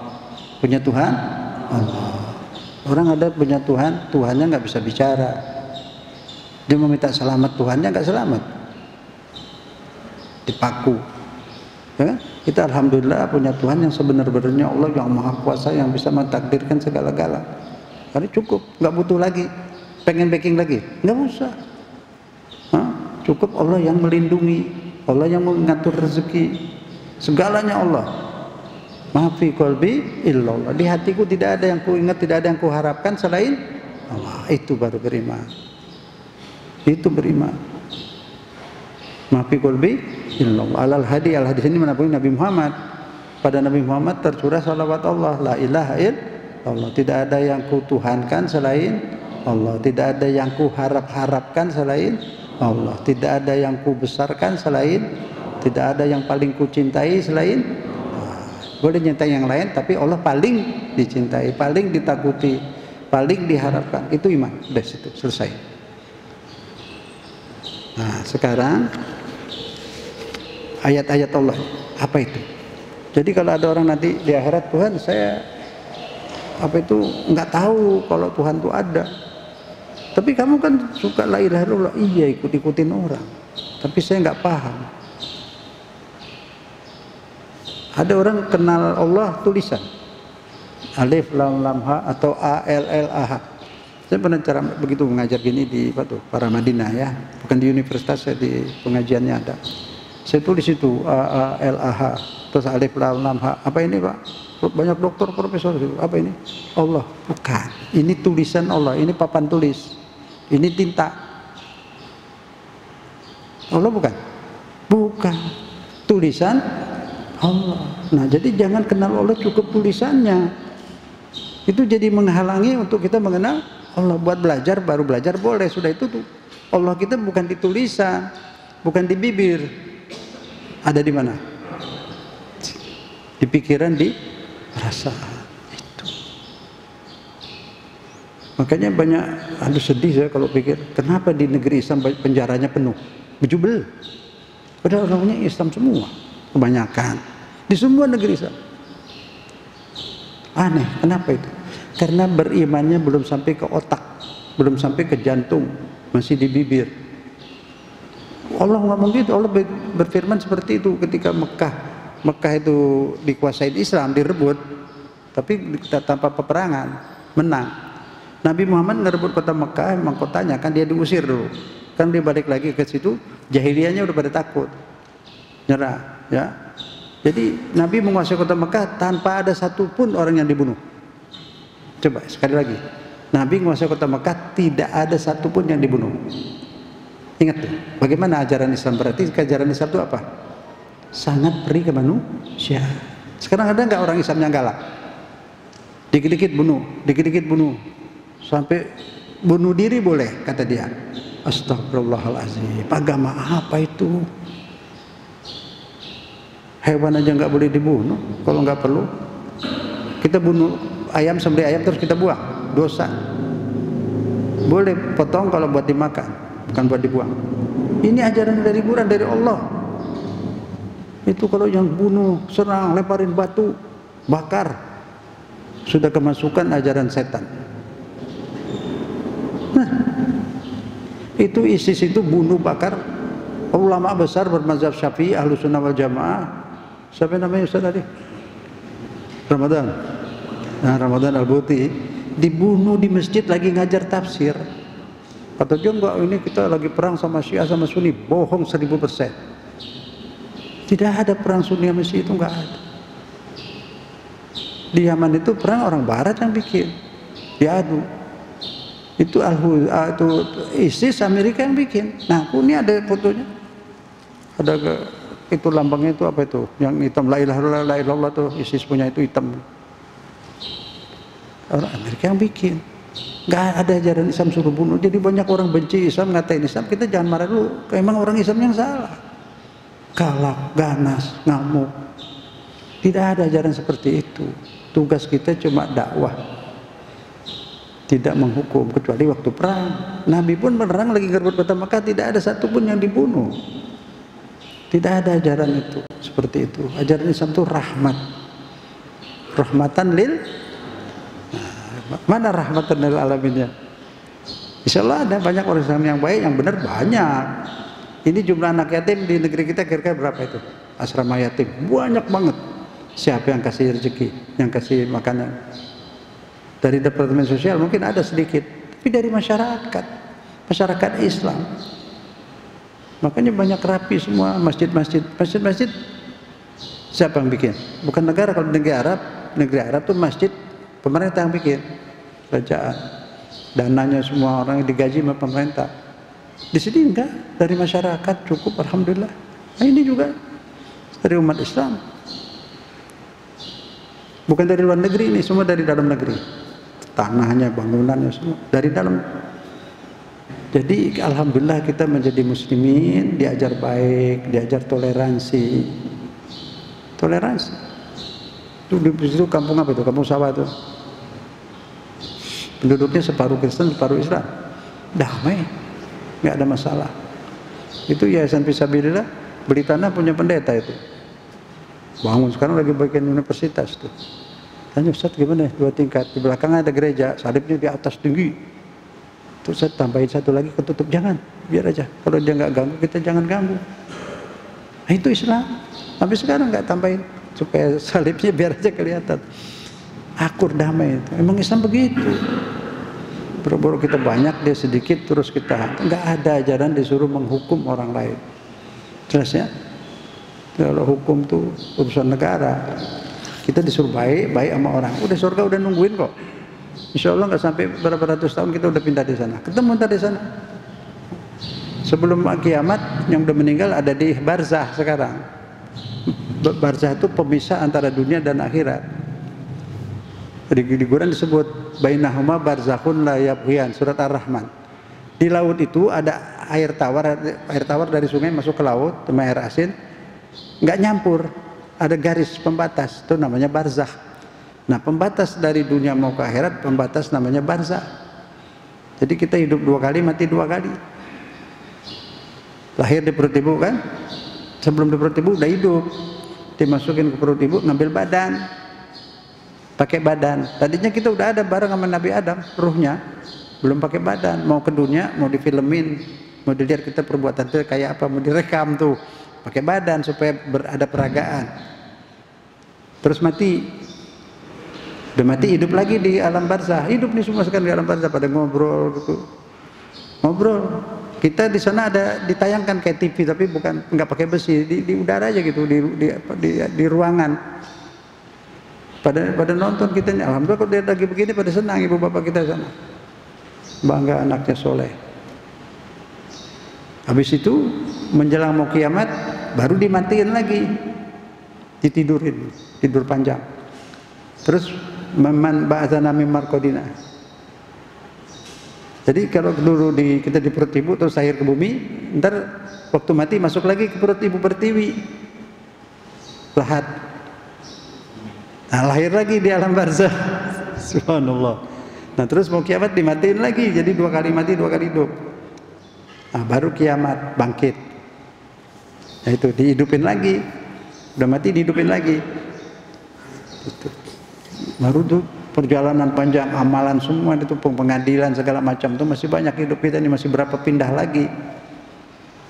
Punya Tuhan Allah. Orang ada punya Tuhan, Tuhannya nggak bisa bicara. Dia meminta selamat, Tuhannya nggak selamat. Dipaku. Ya? Kita alhamdulillah punya Tuhan yang sebenar-benarnya Allah yang Maha Kuasa, yang bisa mentakdirkan segala-gala. Karena cukup, nggak butuh lagi. Pengen backing lagi? Nggak usah. Cukup Allah yang melindungi, Allah yang mengatur rezeki, segalanya Allah. Maafi qalbi illallah. Di hatiku tidak ada yang ku ingat, tidak ada yang ku harapkan selain Allah. Itu baru beriman. Itu beriman. Maafi qalbi illallah. Alal hadi, al hadis ini menabung Nabi Muhammad. Pada Nabi Muhammad tercurah salawat Allah. La ilaha illallah. Tidak ada yang ku tuhankan selain Allah, tidak ada yang ku harap-harapkan selain Allah, tidak ada yang ku besarkan selain, tidak ada yang paling ku cintai selain Allah. Boleh cintai yang lain, tapi Allah paling dicintai, paling ditakuti, paling diharapkan. Itu iman. Udah situ, selesai. Nah, sekarang ayat-ayat Allah apa itu? Jadi kalau ada orang nanti di akhirat, Tuhan saya apa itu nggak tahu kalau Tuhan itu ada. Tapi kamu kan suka la ilaha illallah, iya ikut-ikutin orang. Tapi saya nggak paham. Ada orang kenal Allah tulisan, alif lam lam ha atau a l l a h. Saya pernah cara begitu mengajar gini di para Madinah ya, bukan di universitas, saya di pengajiannya ada. Saya tulis itu a l a h, terus alif lam lam ha. Apa ini Pak? Banyak dokter, profesor itu. Apa ini? Allah. Bukan. Ini tulisan Allah. Ini papan tulis. Ini tinta. Allah bukan? Bukan. Tulisan Allah. Nah, jadi jangan kenal Allah cukup tulisannya. Itu jadi menghalangi untuk kita mengenal Allah. Buat belajar, baru belajar boleh. Sudah itu tuh. Allah kita bukan di tulisan, bukan di bibir. Ada di mana? Di pikiran, di perasaan itu. Makanya banyak, aduh sedih saya kalau pikir, kenapa di negeri Islam penjaranya penuh, bejubel. Padahal orangnya Islam semua, kebanyakan di semua negeri Islam. Aneh, kenapa itu? Karena berimannya belum sampai ke otak, belum sampai ke jantung, masih di bibir. Allah ngomong gitu, Allah berfirman seperti itu ketika Mekah itu dikuasai Islam, direbut, tapi tanpa peperangan, menang. Nabi Muhammad merebut kota Mekah, memang kotanya kan dia diusir dulu, kan dia balik lagi ke situ, jahiliyahnya udah pada takut, nyerah, ya. Jadi Nabi menguasai kota Mekah tanpa ada satupun orang yang dibunuh. Coba sekali lagi, Nabi menguasai kota Mekah tidak ada satupun yang dibunuh. Ingat tuh, bagaimana ajaran Islam? Berarti ajaran Islam itu apa? Sangat beri ke manusia. Sekarang ada nggak orang Islam yang galak? Dikit-dikit bunuh, dikit-dikit bunuh, sampai bunuh diri boleh, kata dia. Astagfirullahaladzim. Agama apa itu? Hewan aja nggak boleh dibunuh kalau nggak perlu. Kita bunuh ayam, sembelih ayam terus kita buang, dosa. Boleh potong kalau buat dimakan, bukan buat dibuang. Ini ajaran dari Quran, dari Allah. Itu kalau yang bunuh, serang, lemparin batu, bakar, sudah kemasukan ajaran setan. Nah, itu ISIS itu bunuh, bakar. Ulama besar bermazhab Syafi'i, Ahlus Sunnah wal Jamaah. Siapa namanya Ustaz tadi? Ramadan. Nah, Ramadan Al-Buti dibunuh di masjid lagi ngajar tafsir. Kata dia, enggak, ini kita lagi perang sama Syiah sama Sunni. Bohong 1000%. Tidak ada perang Sunni sama Syiah, itu enggak ada. Di Yaman itu perang orang Barat yang bikin, diadu. Itu itu ISIS Amerika yang bikin. Nah, ini ada fotonya. Ada itu lambangnya itu apa itu? Yang hitam, la ilaha illallah tuh, ISIS punya itu hitam. Orang Amerika yang bikin. Nggak ada ajaran Islam suruh bunuh. Jadi banyak orang benci Islam, ngatain Islam. Kita jangan marah dulu. Emang orang Islam yang salah. Galak, ganas, ngamuk. Tidak ada ajaran seperti itu. Tugas kita cuma dakwah, tidak menghukum, kecuali waktu perang. Nabi pun menerang lagi gerbut kota Mekah, tidak ada satupun yang dibunuh. Tidak ada ajaran itu seperti itu. Ajaran Islam itu rahmat, rahmatan lil. Mana rahmatan lil alaminnya? Insya Allah ada banyak orang Islam yang baik, yang benar banyak. Ini jumlah anak yatim di negeri kita kira-kira berapa itu? Asrama yatim banyak banget. Siapa yang kasih rezeki, yang kasih makanan? Dari Departemen Sosial mungkin ada sedikit, tapi dari masyarakat Islam. Makanya banyak rapi semua masjid-masjid. Masjid-masjid siapa yang bikin? Bukan negara. Kalau negeri Arab tuh masjid pemerintah yang bikin, kerajaan. Dananya semua orang yang digaji sama pemerintah. Di sini enggak, dari masyarakat cukup, alhamdulillah. Nah, ini juga dari umat Islam. Bukan dari luar negeri, ini semua dari dalam negeri. Tanahnya, bangunannya semua dari dalam. Jadi alhamdulillah kita menjadi muslimin, diajar baik, diajar toleransi. Toleransi. Itu di situ kampung apa itu? Kampung sawah itu. Penduduknya separuh Kristen, separuh Islam. Damai, nggak ada masalah. Itu Yayasan Fisabilillah beli tanah punya pendeta itu. Bangun sekarang lagi bagian universitas tuh. Tanya Ustaz gimana? 2 tingkat. Di belakang ada gereja, salibnya di atas tinggi. Terus saya tambahin 1 lagi ketutup. Jangan, biar aja. Kalau dia nggak ganggu, kita jangan ganggu. Nah, itu Islam. Tapi sekarang nggak tambahin supaya salibnya biar aja kelihatan. Akur damai itu. Emang Islam begitu. Boro-boro kita banyak, dia sedikit, terus kita nggak ada ajaran disuruh menghukum orang lain. Jelas ya? Kalau hukum tuh urusan negara, kita disuruh baik sama orang. Udah surga udah nungguin kok. Insya Allah nggak sampai berapa ratus tahun kita udah pindah di sana. Ketemu ntar di sana. Sebelum kiamat yang udah meninggal ada di barzah sekarang. Barzah itu pemisah antara dunia dan akhirat. Di Quran disebut bainahuma barzakhun la yabghiyan, surat Ar-Rahman. Di laut itu ada air tawar dari sungai masuk ke laut, sama air asin, nggak nyampur, ada garis pembatas, itu namanya barzakh. Nah, pembatas dari dunia mau ke akhirat, pembatas namanya barzakh. Jadi kita hidup 2 kali, mati 2 kali. Lahir di perut ibu kan, sebelum di perut ibu udah hidup, dimasukin ke perut ibu, ngambil badan, pakai badan. Tadinya kita udah ada bareng sama Nabi Adam, ruhnya belum pakai badan, mau ke dunia, mau difilmin, mau dilihat kita perbuatan itu kayak apa, mau direkam tuh, pakai badan supaya ada peragaan. Terus mati, udah mati hidup lagi di alam barzah, hidup nih semua sekarang di alam barzah pada ngobrol gitu, ngobrol. Kita di sana ada ditayangkan kayak TV tapi bukan, nggak pakai besi, di udara aja gitu, di ruangan. Pada nonton kita ini, alhamdulillah kalau dia lagi begini pada senang ibu bapak kita sana, bangga anaknya soleh. Habis itu menjelang mau kiamat baru dimatiin lagi, ditidurin, tidur panjang. Terus man ba'atsana min marqadina. Jadi kalau dulu kita di perut ibu terus lahir ke bumi, ntar waktu mati masuk lagi ke perut ibu pertiwi, lahat. Nah, lahir lagi di alam barzah. Subhanallah. Nah, terus mau kiamat dimatiin lagi, jadi 2 kali mati 2 kali hidup. Nah, baru kiamat bangkit. Nah, itu dihidupin lagi. Udah mati dihidupin lagi. Itu. Baru tuh perjalanan panjang, amalan semua ditumpung, pengadilan segala macam tuh masih banyak hidup kita ini, masih berapa pindah lagi.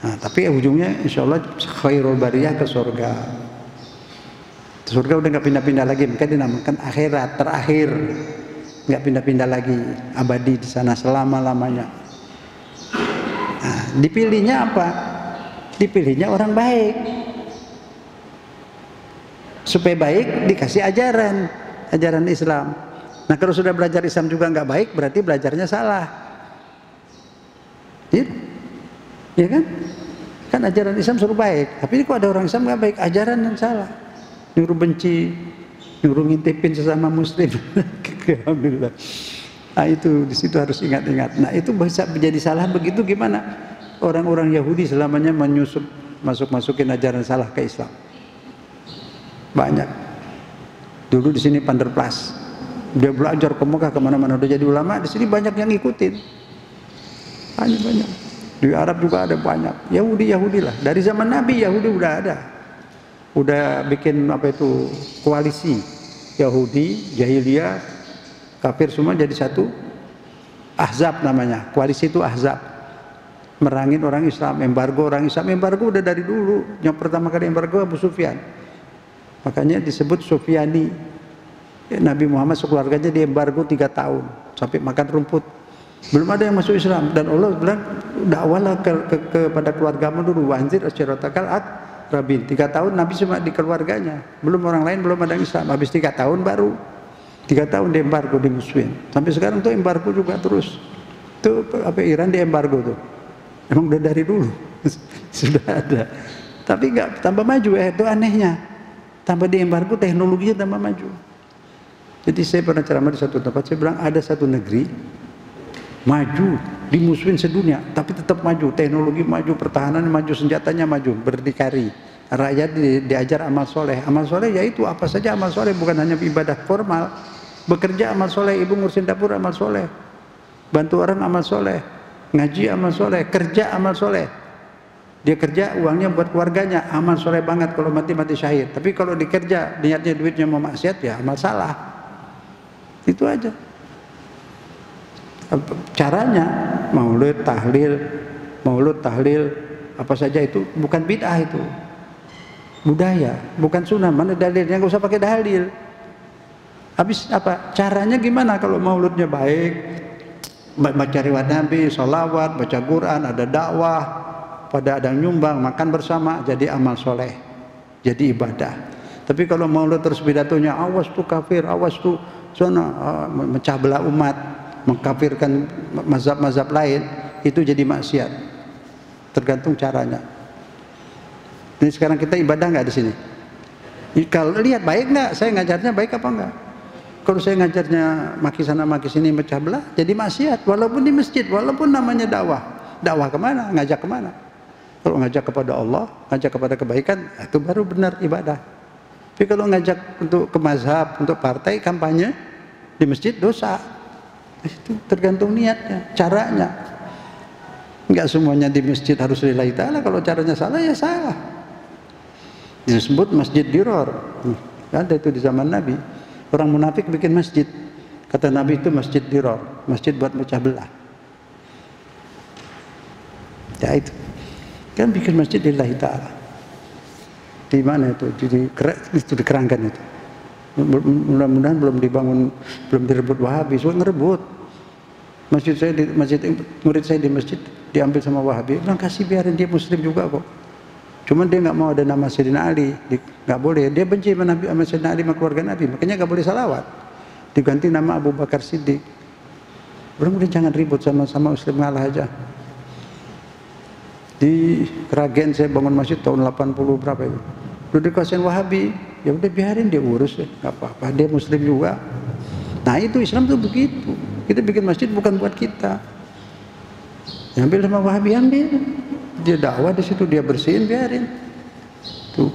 Nah, tapi ujungnya insya Allah khairul bariyah ke surga. Surga udah nggak pindah-pindah lagi, maka dinamakan akhirat terakhir, nggak pindah-pindah lagi, abadi di sana selama-lamanya. Nah, dipilihnya apa? Dipilihnya orang baik, supaya baik dikasih ajaran Islam. Nah, kalau sudah belajar Islam juga nggak baik, berarti belajarnya salah. Iya kan? Kan ajaran Islam suruh baik, tapi kok ada orang Islam nggak baik, ajaran yang salah. Nyuruh benci, nyuruh ngintipin sesama muslim. Alhamdulillah. Nah, itu di situ harus ingat-ingat. Nah, itu bisa menjadi salah begitu gimana? Orang-orang Yahudi selamanya masukin ajaran salah ke Islam. Banyak. Dulu di sini Panderplas, dia belajar ke Mekah kemana-mana, udah jadi ulama. Di sini banyak yang ngikutin. Banyak. Di Arab juga ada banyak. Yahudi lah. Dari zaman Nabi Yahudi udah ada. Udah bikin apa itu koalisi Yahudi, Jahiliyah, kafir semua jadi satu, Ahzab namanya. Koalisi itu Ahzab, merangin orang Islam, embargo orang Islam. Embargo udah dari dulu. Yang pertama kali embargo Abu Sufyan, makanya disebut Sufyani. Nabi Muhammad sekeluarganya di embargo 3 tahun sampai makan rumput. Belum ada yang masuk Islam, dan Allah bilang dakwalah kepada keluargamu dulu, wanzir asyiratakal Rabin. 3 tahun Nabi cuma di keluarganya, belum orang lain, belum ada Islam. Habis 3 tahun baru 3 tahun di embargo, dimusuhin. Sampai sekarang tuh embargo juga terus. Tuh apa Iran di embargo tuh. Emang udah dari dulu sudah ada. Tapi nggak tambah maju, itu anehnya. Tambah di embargo, teknologinya tambah maju. Jadi saya pernah ceramah di satu tempat, saya bilang ada satu negeri maju, dimusuhin sedunia, tapi tetap maju, teknologi maju, pertahanan maju, senjatanya maju, berdikari. Rakyat diajar amal soleh. Amal soleh yaitu apa saja amal soleh, bukan hanya ibadah formal. Bekerja amal soleh, ibu ngurusin dapur amal soleh, bantu orang amal soleh, ngaji amal soleh, kerja amal soleh. Dia kerja uangnya buat keluarganya, amal soleh banget kalau mati syahid. Tapi kalau dikerja niatnya duitnya mau maksiat, ya amal salah. Itu aja. Caranya maulud, tahlil, apa saja itu bukan bid'ah, itu budaya, bukan sunnah. Mana dalilnya? Nggak usah pakai dalil. Habis apa? Caranya gimana kalau mauludnya baik? Baca riwayat Nabi, sholawat, baca Quran, ada dakwah, pada ada nyumbang, makan bersama, jadi amal soleh, jadi ibadah. Tapi kalau maulud terus pidatonya awas tuh kafir, awas tuh zona, mecah belah umat, mengkafirkan mazhab-mazhab lain, itu jadi maksiat. Tergantung caranya. Ini sekarang kita ibadah nggak di sini? Kalau lihat baik nggak, saya ngajarnya baik apa enggak? Kalau saya ngajarnya maki sana maki sini mecah belah, jadi maksiat. Walaupun di masjid, walaupun namanya dakwah. Dakwah kemana? Ngajak kemana? Kalau ngajak kepada Allah, ngajak kepada kebaikan, itu baru benar ibadah. Tapi kalau ngajak untuk ke mazhab, untuk partai, kampanye di masjid, dosa. Itu tergantung niatnya, caranya. Enggak semuanya di masjid harus lillahi ta'ala. Kalau caranya salah, ya salah. Disebut masjid diror. Ada itu di zaman Nabi. Orang munafik bikin masjid. Kata Nabi itu masjid diror, masjid buat mecah belah. Ya itu. Kan bikin masjid lillahi ta'ala. Di mana itu? Itu di Keranggan itu. Mudah-mudahan belum dibangun, belum direbut Wahabi. Soal ngerebut. Murid saya di masjid diambil sama Wahabi. Bilang kasih, biarin, dia muslim juga kok. Cuman dia nggak mau ada nama Sayyidina Ali, nggak boleh. Dia benci sama Sayyidina Ali, sama keluarga Nabi, makanya nggak boleh salawat. Diganti nama Abu Bakar Siddiq. Mudah-mudahan jangan ribut, sama muslim ngalah aja. Di Kragen saya bangun masjid tahun 80 berapa itu. Udah dikasihin Wahabi, ya udah biarin dia urus, ya nggak apa-apa. Dia muslim juga. Nah itu Islam tuh begitu. Kita bikin masjid bukan buat kita. Ambil sama Wahabi, ambil. Dia dakwah di situ, dia bersihin, biarin. Tuh,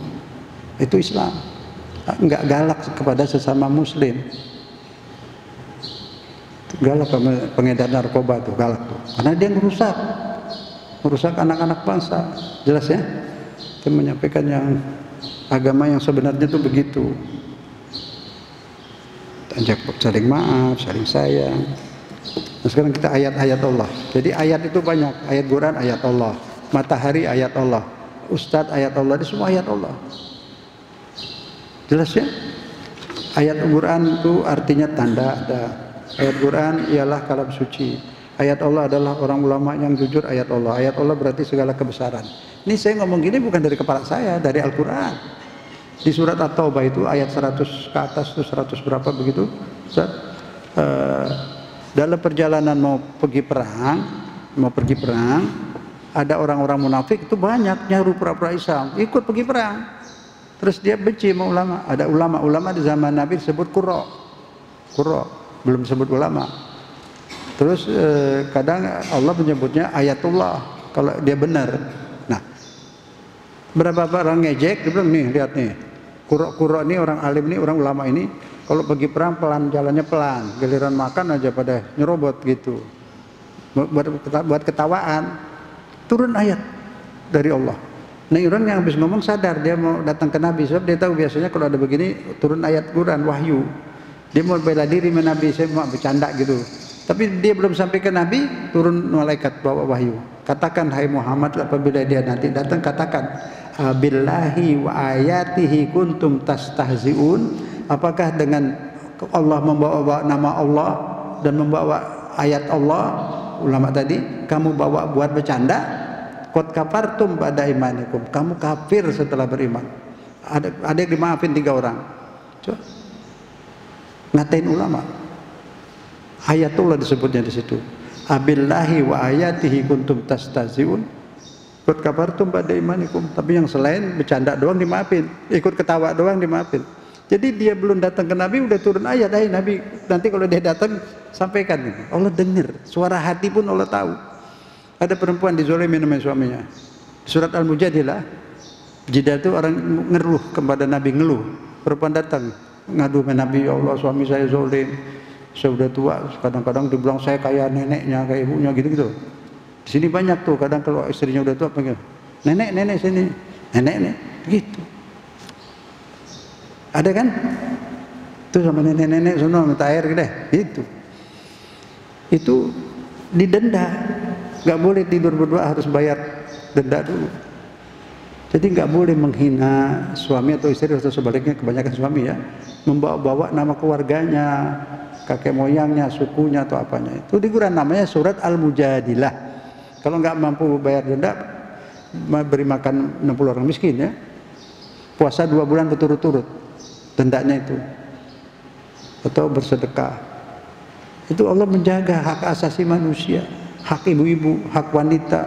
itu Islam. Enggak galak kepada sesama muslim. Galak sama pengedar narkoba tuh, galak tuh. Karena dia merusak anak-anak bangsa. Jelas ya? Kita menyampaikan yang agama yang sebenarnya tuh begitu. Ajak saling maaf, saling sayang. Nah, sekarang kita ayat-ayat Allah. Jadi ayat itu banyak. Ayat Quran, ayat Allah. Matahari, ayat Allah. Ustadz, ayat Allah. Ini semua ayat Allah. Jelas ya? Ayat Quran itu artinya tanda ada. Ayat Quran ialah kalam suci. Ayat Allah adalah orang ulama yang jujur, ayat Allah. Ayat Allah berarti segala kebesaran. Ini saya ngomong gini bukan dari kepala saya, dari Al-Quran. Di surat At-Taubah itu ayat 100 ke atas itu 100 berapa begitu? Dalam perjalanan mau pergi perang, ada orang-orang munafik itu banyak nyaru pura-pura Islam, ikut pergi perang. Terus dia benci sama ulama. Ada ulama di zaman Nabi disebut qurra, belum disebut ulama. Terus kadang Allah menyebutnya ayatullah kalau dia benar. Nah, berapa orang ngejek, dia bilang nih, lihat nih, qurra ini orang alim ini, orang ulama ini, kalau pergi perang pelan, jalannya pelan, giliran makan aja pada nyerobot gitu, buat ketawaan. Turun ayat dari Allah. Nah, orang yang habis ngomong sadar, dia mau datang ke Nabi, sebab dia tahu biasanya kalau ada begini turun ayat Quran, wahyu. Dia mau bela diri sama Nabi, saya mau bercanda gitu. Tapi dia belum sampai ke Nabi, turun malaikat bawa wahyu. Katakan, hai Muhammad, apabila dia nanti datang, katakan, billahi wa ayatihi kuntum tastahzi'un. Apakah dengan Allah membawa nama Allah dan membawa ayat Allah, ulama tadi, kamu bawa buat bercanda? Qad kafartum ba'da imanikum. Kamu kafir setelah beriman. Ada yang dimaafin 3 orang. Coba. Ngatain ulama. Ayatullah disebutnya di situ. Abillahi wa ayatihi kuntum tastahzi'un. Qad kafartum ba'da imanikum. Tapi yang selain bercanda doang dimaafin, ikut ketawa doang dimaafin. Jadi dia belum datang ke Nabi udah turun ayat, hai Nabi, nanti kalau dia datang sampaikan. Allah dengar, suara hati pun Allah tahu. Ada perempuan dizolimi sama suaminya. Surat Al-Mujadilah, jidal itu orang ngeluh kepada Nabi, ngeluh. Perempuan datang ngadu sama Nabi, ya Allah suami saya zolim, saya udah tua, kadang-kadang dibilang saya kayak neneknya, kayak ibunya gitu-gitu. Di sini banyak tuh, kadang kalau istrinya udah tua panggil, nenek sini, nenek gitu. Ada kan? Tuh sama nenek sono minta air deh, gitu. Itu didenda, nggak boleh tidur berdua, harus bayar denda dulu. Jadi nggak boleh menghina suami atau istri, atau sebaliknya kebanyakan suami ya, membawa-bawa nama keluarganya, kakek moyangnya, sukunya atau apanya. Itu di Quran namanya surat Al-Mujadilah. Kalau nggak mampu bayar denda, beri makan 60 orang miskin ya. Puasa 2 bulan berturut-turut, dendanya itu. Atau bersedekah. Itu Allah menjaga hak asasi manusia, hak ibu-ibu, hak wanita,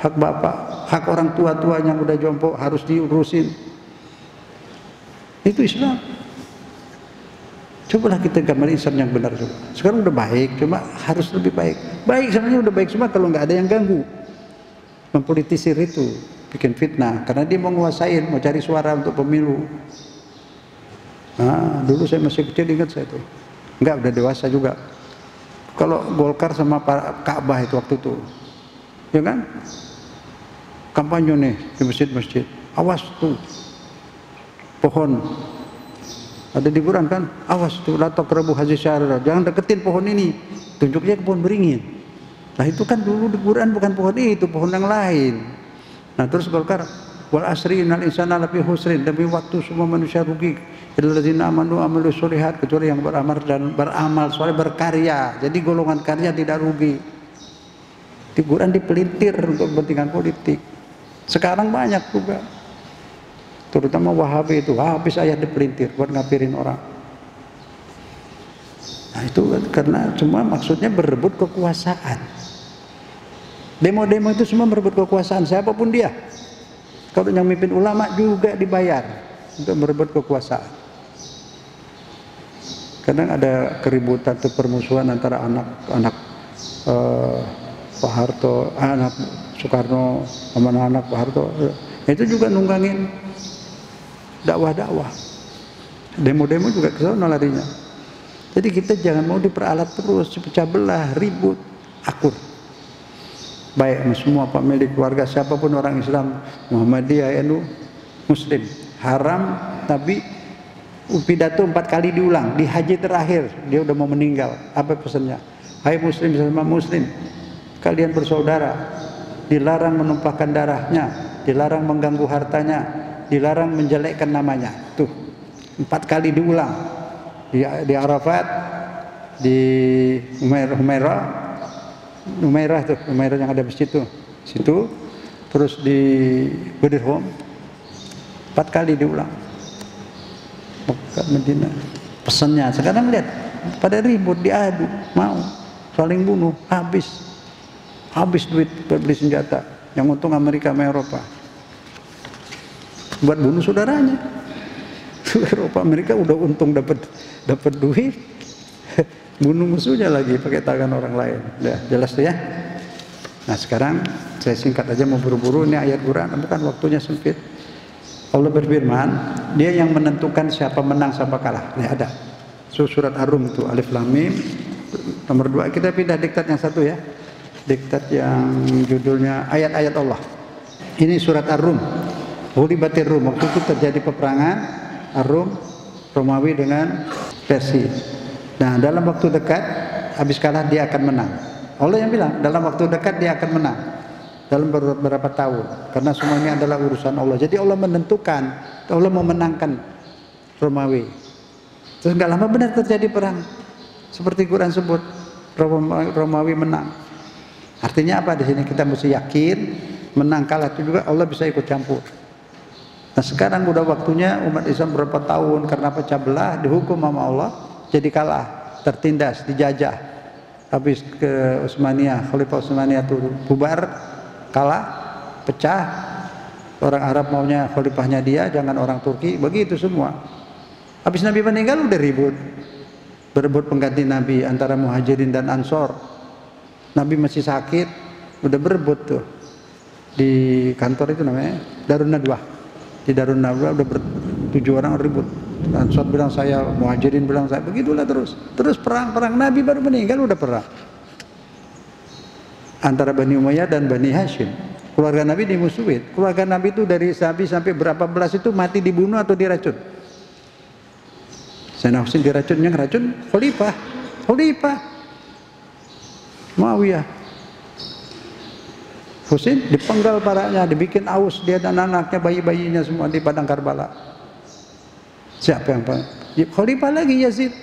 hak bapak, hak orang tua yang udah jompo harus diurusin. Itu Islam. Cobalah kita gambar Islam yang benar. Sekarang udah baik, cuma harus lebih baik. Baik sebenarnya udah baik, cuma kalau nggak ada yang ganggu, mempolitisir itu, bikin fitnah, karena dia mau nguasain, mau cari suara untuk pemilu. Nah, dulu saya masih kecil ingat saya tuh, nggak udah dewasa juga. Kalau Golkar sama Pak Ka'bah itu waktu itu, ya kan? Kampanye nih di masjid-masjid, awas tuh pohon. Ada di Quran kan, awas tuh la taqrabu hadhihi syajarah, jangan deketin pohon ini. Tunjuknya ke pohon beringin. Nah itu kan dulu di Quran bukan pohon itu, pohon yang lain. Nah terus Golkar, wal asri innal insana lafi khusrin, demi waktu semua manusia rugi. Illalladzina amanu amilus sholihat, kecuali yang beramal soleh, berkarya. Jadi golongan karya tidak rugi. Di Quran dipelintir untuk kepentingan politik. Sekarang banyak juga, terutama Wahabi itu habis ayat dipelintir buat ngapirin orang. Nah itu karena cuma maksudnya berebut kekuasaan. Demo-demo itu semua merebut kekuasaan, siapapun dia. Kalau yang mimpin ulama juga dibayar untuk merebut kekuasaan. Kadang ada keributan atau permusuhan antara anak Pak Harto, anak Soekarno sama anak Pak Harto. Itu juga nunggangin dakwah-dakwah. Demo-demo juga ke sana larinya. Jadi kita jangan mau diperalat terus, pecah belah, ribut, akur. Baik semua pemilik keluarga, siapapun orang Islam, Muhammadiyah, NU, Muslim, haram. Tapi pidato 4 kali diulang di haji terakhir, dia udah mau meninggal. Apa pesannya? Hai Muslim sama Muslim, kalian bersaudara, dilarang menumpahkan darahnya, dilarang mengganggu hartanya, dilarang menjelekkan namanya. Tuh 4 kali diulang di Arafat, di Umairah tuh, Umairah yang ada masjid tuh, situ, terus di Bedirhom 4 kali diulang. Mekah, Medina, pesannya. Sekarang lihat, pada ribut, diadu, mau saling bunuh, habis duit beli senjata. Yang untung Amerika sama Eropa buat bunuh saudaranya. Eropa Amerika udah untung dapat duit, bunuh musuhnya lagi pakai tangan orang lain. Udah jelas tuh ya. Nah sekarang saya singkat aja, mau buru-buru, ini ayat Quran, bukan waktunya sempit. Allah berfirman, dia yang menentukan siapa menang siapa kalah. Ini ada surat Ar-Rum itu, Alif Lam Mim. Nomor 2, kita pindah diktat yang satu ya, diktat yang judulnya ayat-ayat Allah. Ini surat Ar-Rum, Ghulibatir Rum. Waktu itu terjadi peperangan Ar-Rum, Romawi dengan Persia. Nah dalam waktu dekat, habis kalah dia akan menang. Allah yang bilang dalam waktu dekat dia akan menang, dalam beberapa tahun, karena semuanya adalah urusan Allah. Jadi Allah menentukan, Allah mau menangkan Romawi. Terus nggak lama benar terjadi perang, seperti Quran sebut, Romawi menang. Artinya apa di sini? Kita mesti yakin menang kalah itu juga Allah bisa ikut campur. Nah sekarang udah waktunya umat Islam berapa tahun karena pecah belah dihukum sama Allah, jadi kalah, tertindas, dijajah. Habis ke Utsmaniyah, Khalifah Utsmaniyah itu bubar, kalah, pecah. Orang Arab maunya khalifahnya dia, jangan orang Turki, begitu semua. Habis Nabi meninggal udah ribut, berebut pengganti Nabi antara Muhajirin dan Ansor. Nabi masih sakit, udah berebut tuh di kantor itu namanya Darun Nadwah. Di Darun Nadwah udah 7 orang ribut. Ansor bilang saya, Muhajirin bilang saya, begitulah terus perang. Nabi baru meninggal udah perang antara Bani Umayyah dan Bani Hashim. Keluarga Nabi dimusuhin. Keluarga Nabi itu dari Nabi sampai berapa belas itu mati dibunuh atau diracun. Sayyidina Husain diracun, yang racun Khalifah Muawiyah. Husain dipenggal parahnya, dibikin aus dia dan anaknya, bayi-bayinya semua di padang Karbala. Siapa yang Khalifah lagi Yazid.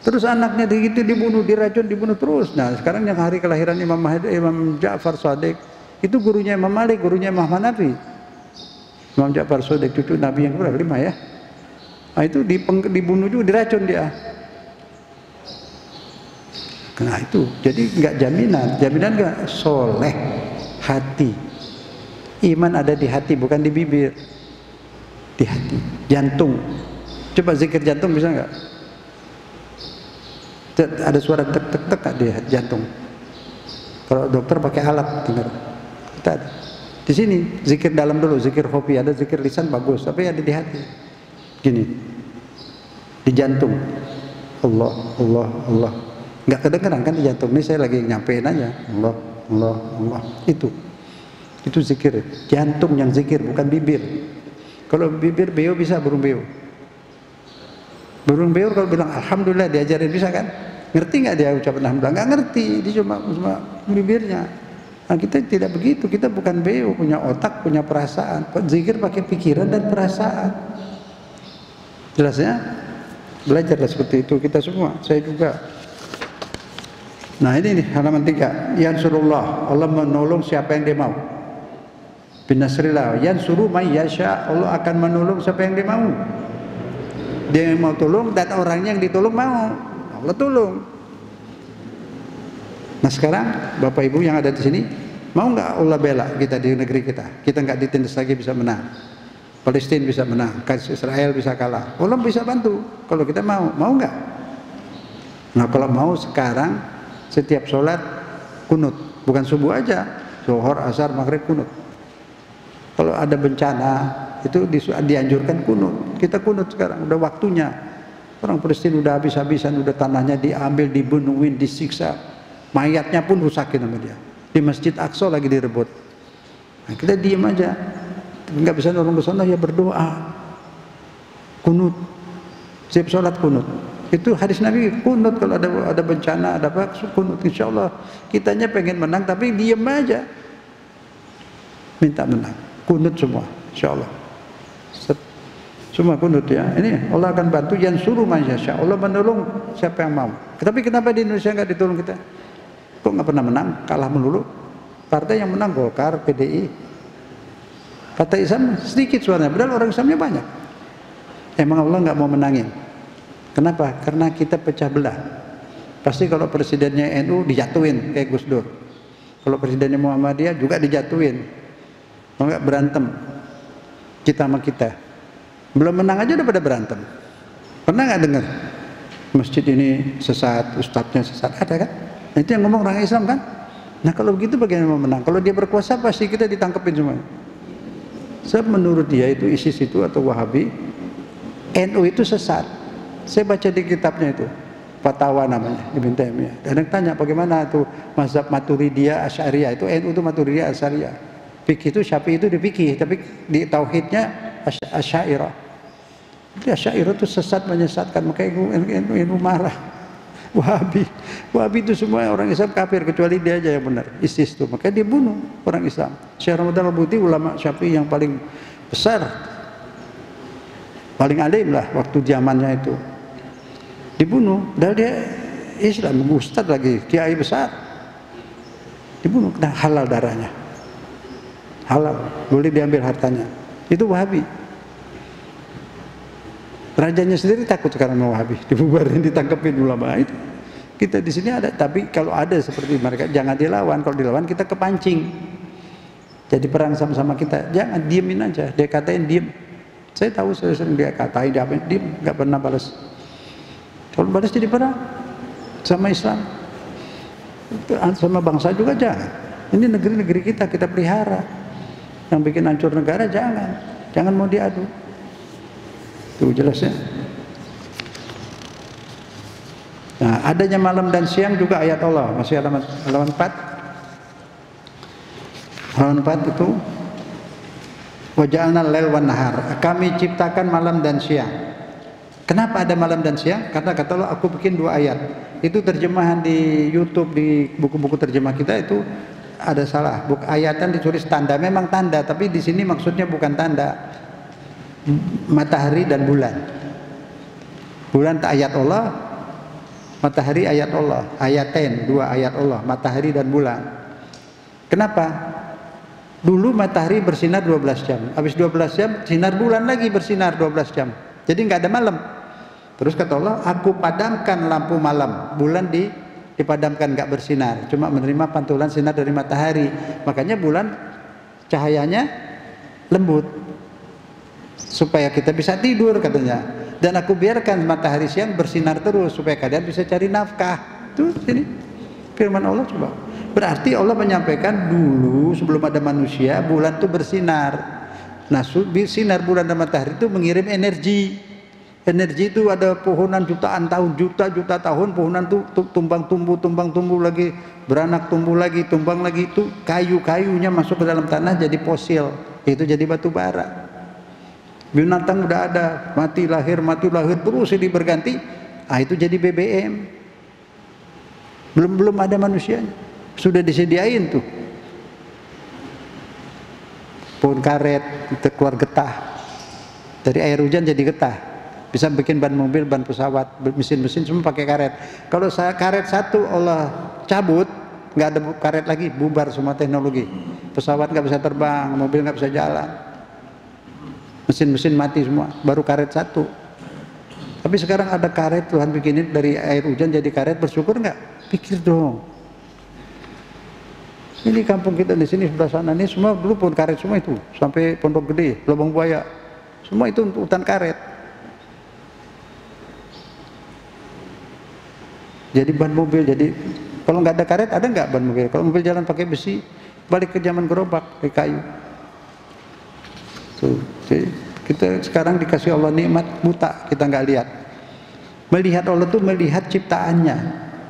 Terus anaknya begitu dibunuh, diracun, dibunuh terus. Nah sekarang yang hari kelahiran Imam Ja'far Shadiq itu gurunya Imam Malik, gurunya Imam Hanafi. Imam Ja'far Shadiq cucu Nabi yang berapa? 5 ya. Nah itu dibunuh juga, diracun dia. Nah itu, jadi nggak jaminan nggak soleh hati. Iman ada di hati, bukan di bibir, di hati, jantung. Coba zikir jantung bisa nggak? Ada suara tek tek tek di jantung. Kalau dokter pakai alat dengar. Kita ada. Di sini zikir dalam dulu, zikir hobi, ada zikir lisan bagus, tapi ada di hati. Gini, di jantung. Allah, Allah, Allah. Nggak kedengeran kan di jantung. Ini saya lagi nyampein aja. Allah, Allah, Allah. Itu zikir. Jantung yang zikir, bukan bibir. Kalau bibir beo bisa, burung beo. Burung beo kalau bilang alhamdulillah diajarin bisa kan? Ngerti nggak dia ucapan alhamdulillah? Nggak ngerti. Dia cuma bibirnya. Nah, kita tidak begitu. Kita bukan beo, punya otak, punya perasaan. Zikir pakai pikiran dan perasaan. Jelasnya? Belajarlah seperti itu kita semua. Saya juga. Nah ini nih halaman 3. Yansurullah, Allah menolong siapa yang dia mau. Binasrillah, yansuru may yasha, Allah akan menolong siapa yang dia mau. Dia yang mau tolong dan orangnya yang ditolong mau, Allah tolong. Nah sekarang Bapak Ibu yang ada di sini, mau nggak Allah bela kita di negeri kita? Kita nggak ditindas lagi, bisa menang. Palestina bisa menang, Israel bisa kalah. Allah bisa bantu kalau kita mau nggak? Nah kalau mau sekarang setiap sholat kunut, bukan subuh aja, zuhur, asar, maghrib kunut. Kalau ada bencana itu dianjurkan kunut. Kita kunut sekarang, udah waktunya. Orang Palestina udah habis-habisan, udah tanahnya diambil, dibunuhin, disiksa, mayatnya pun rusakin sama dia. Di Masjid Aqsa lagi direbut. Nah, kita diem aja, nggak bisa nolong ke sana, ya berdoa, kunut, setiap sholat kunut. Itu hadis Nabi, kunut kalau ada bencana, ada apa, kunut. Insya Allah kitanya pengen menang tapi diem aja, minta menang, kunut semua, insya Allah. Semua kunut ya. Ini Allah akan bantu, yansuru man yasha, Allah menolong siapa yang mau. Tapi kenapa di Indonesia nggak ditolong kita? Kok nggak pernah menang, kalah melulu. Partai yang menang Golkar, PDI. Partai Islam sedikit suaranya, padahal orang Islamnya banyak. Emang Allah nggak mau menangin? Kenapa? Karena kita pecah belah. Pasti kalau presidennya NU dijatuhin kayak Gus Dur. Kalau presidennya Muhammadiyah juga dijatuhin. Kalau nggak berantem kita sama kita. Belum menang aja udah pada berantem. Pernah nggak dengar? Masjid ini sesat, ustadznya sesat, ada kan? Nah, itu yang ngomong orang Islam kan? Nah kalau begitu bagaimana mau menang? Kalau dia berkuasa pasti kita ditangkepin semua. Sebab menurut dia itu ISIS itu atau Wahabi, NU itu sesat. Saya baca di kitabnya itu, Fatwa namanya, Ibn Taimiyah. Dan tanya bagaimana itu mazhab Maturidiyah Asy'ariyah, itu NU itu Maturidiyah Asy'ariyah. Fikih itu Syafi'i itu di fikih, tapi di tauhidnya Asy'ariyah. Jadi Asy'ariyah itu sesat, menyesatkan, makanya NU marah. Wahabi itu semua orang Islam kafir kecuali dia aja yang benar, ISIS itu. Makanya dia bunuh orang Islam. Syekh Ramadan Al-Buti ulama Syafi'i yang paling besar, paling alim lah waktu zamannya itu. Dibunuh, dan dia Islam, ustadz lagi, kiai besar, dibunuh, kena halal darahnya, halal, boleh diambil hartanya. Itu Wahabi. Rajanya sendiri takut sekarang sama Wahabi, dibubarin, ditangkepin ulama itu. Kita di sini ada, tapi kalau ada seperti mereka jangan dilawan. Kalau dilawan kita kepancing, jadi perang sama-sama kita. Jangan diemin aja, dia katain diem. Saya tahu, saya sering dia katain, dia diem, nggak pernah balas. Kalau balas jadi perang sama Islam, sama bangsa juga jangan. Ini negeri-negeri kita pelihara. Yang bikin hancur negara jangan mau diadu. Itu jelasnya. Nah, adanya malam dan siang juga ayat Allah, masih halaman 4. Halaman 4 itu waja'alna lail wan nahar. Kami ciptakan malam dan siang. Kenapa ada malam dan siang? Karena kata Allah, aku bikin 2 ayat. Itu terjemahan di YouTube, di buku-buku terjemah kita itu ada salah. Ayatan ditulis tanda, memang tanda, tapi di sini maksudnya bukan tanda. Matahari dan bulan. Bulan ayat Allah, matahari ayat Allah. Ayaten, 2 ayat Allah, matahari dan bulan. Kenapa? Dulu matahari bersinar 12 jam, habis 12 jam sinar bulan lagi bersinar 12 jam, jadi nggak ada malam. Terus kata Allah, aku padamkan lampu malam, bulan dipadamkan, nggak bersinar, cuma menerima pantulan sinar dari matahari. Makanya bulan cahayanya lembut supaya kita bisa tidur katanya. Dan aku biarkan matahari siang bersinar terus supaya kalian bisa cari nafkah. Tuh sini firman Allah coba. Berarti Allah menyampaikan dulu sebelum ada manusia bulan itu bersinar. Nah, sinar bulan dan matahari itu mengirim energi. Energi itu ada pohonan jutaan tahun, juta-juta tahun pohonan itu tumbang tumbuh lagi, beranak tumbuh lagi, tumbang lagi, itu kayu-kayunya masuk ke dalam tanah jadi fosil, itu jadi batu bara. Binatang udah ada, mati lahir terus ini berganti. Ah, itu jadi BBM. Belum ada manusianya. Sudah disediain tuh pohon karet, keluar getah dari air hujan, jadi getah, bisa bikin ban mobil, ban pesawat, mesin-mesin semua pakai karet. Kalau karet satu Allah cabut, nggak ada karet lagi, bubar semua teknologi. Pesawat nggak bisa terbang, mobil nggak bisa jalan, mesin-mesin mati semua, baru karet satu. Tapi sekarang ada karet, Tuhan bikinin dari air hujan jadi karet, bersyukur nggak? Pikir dong. Ini kampung kita di sini sebelah sana ini semua dulu pohon karet semua itu, sampai Pondok Gede, Lubang Buaya, semua itu hutan karet. Jadi ban mobil, jadi kalau nggak ada karet ada nggak ban mobil? Kalau mobil jalan pakai besi, balik ke zaman gerobak, pakai kayu. Tuh, jadi kita sekarang dikasih Allah nikmat buta, kita nggak lihat. Melihat Allah tuh melihat ciptaannya.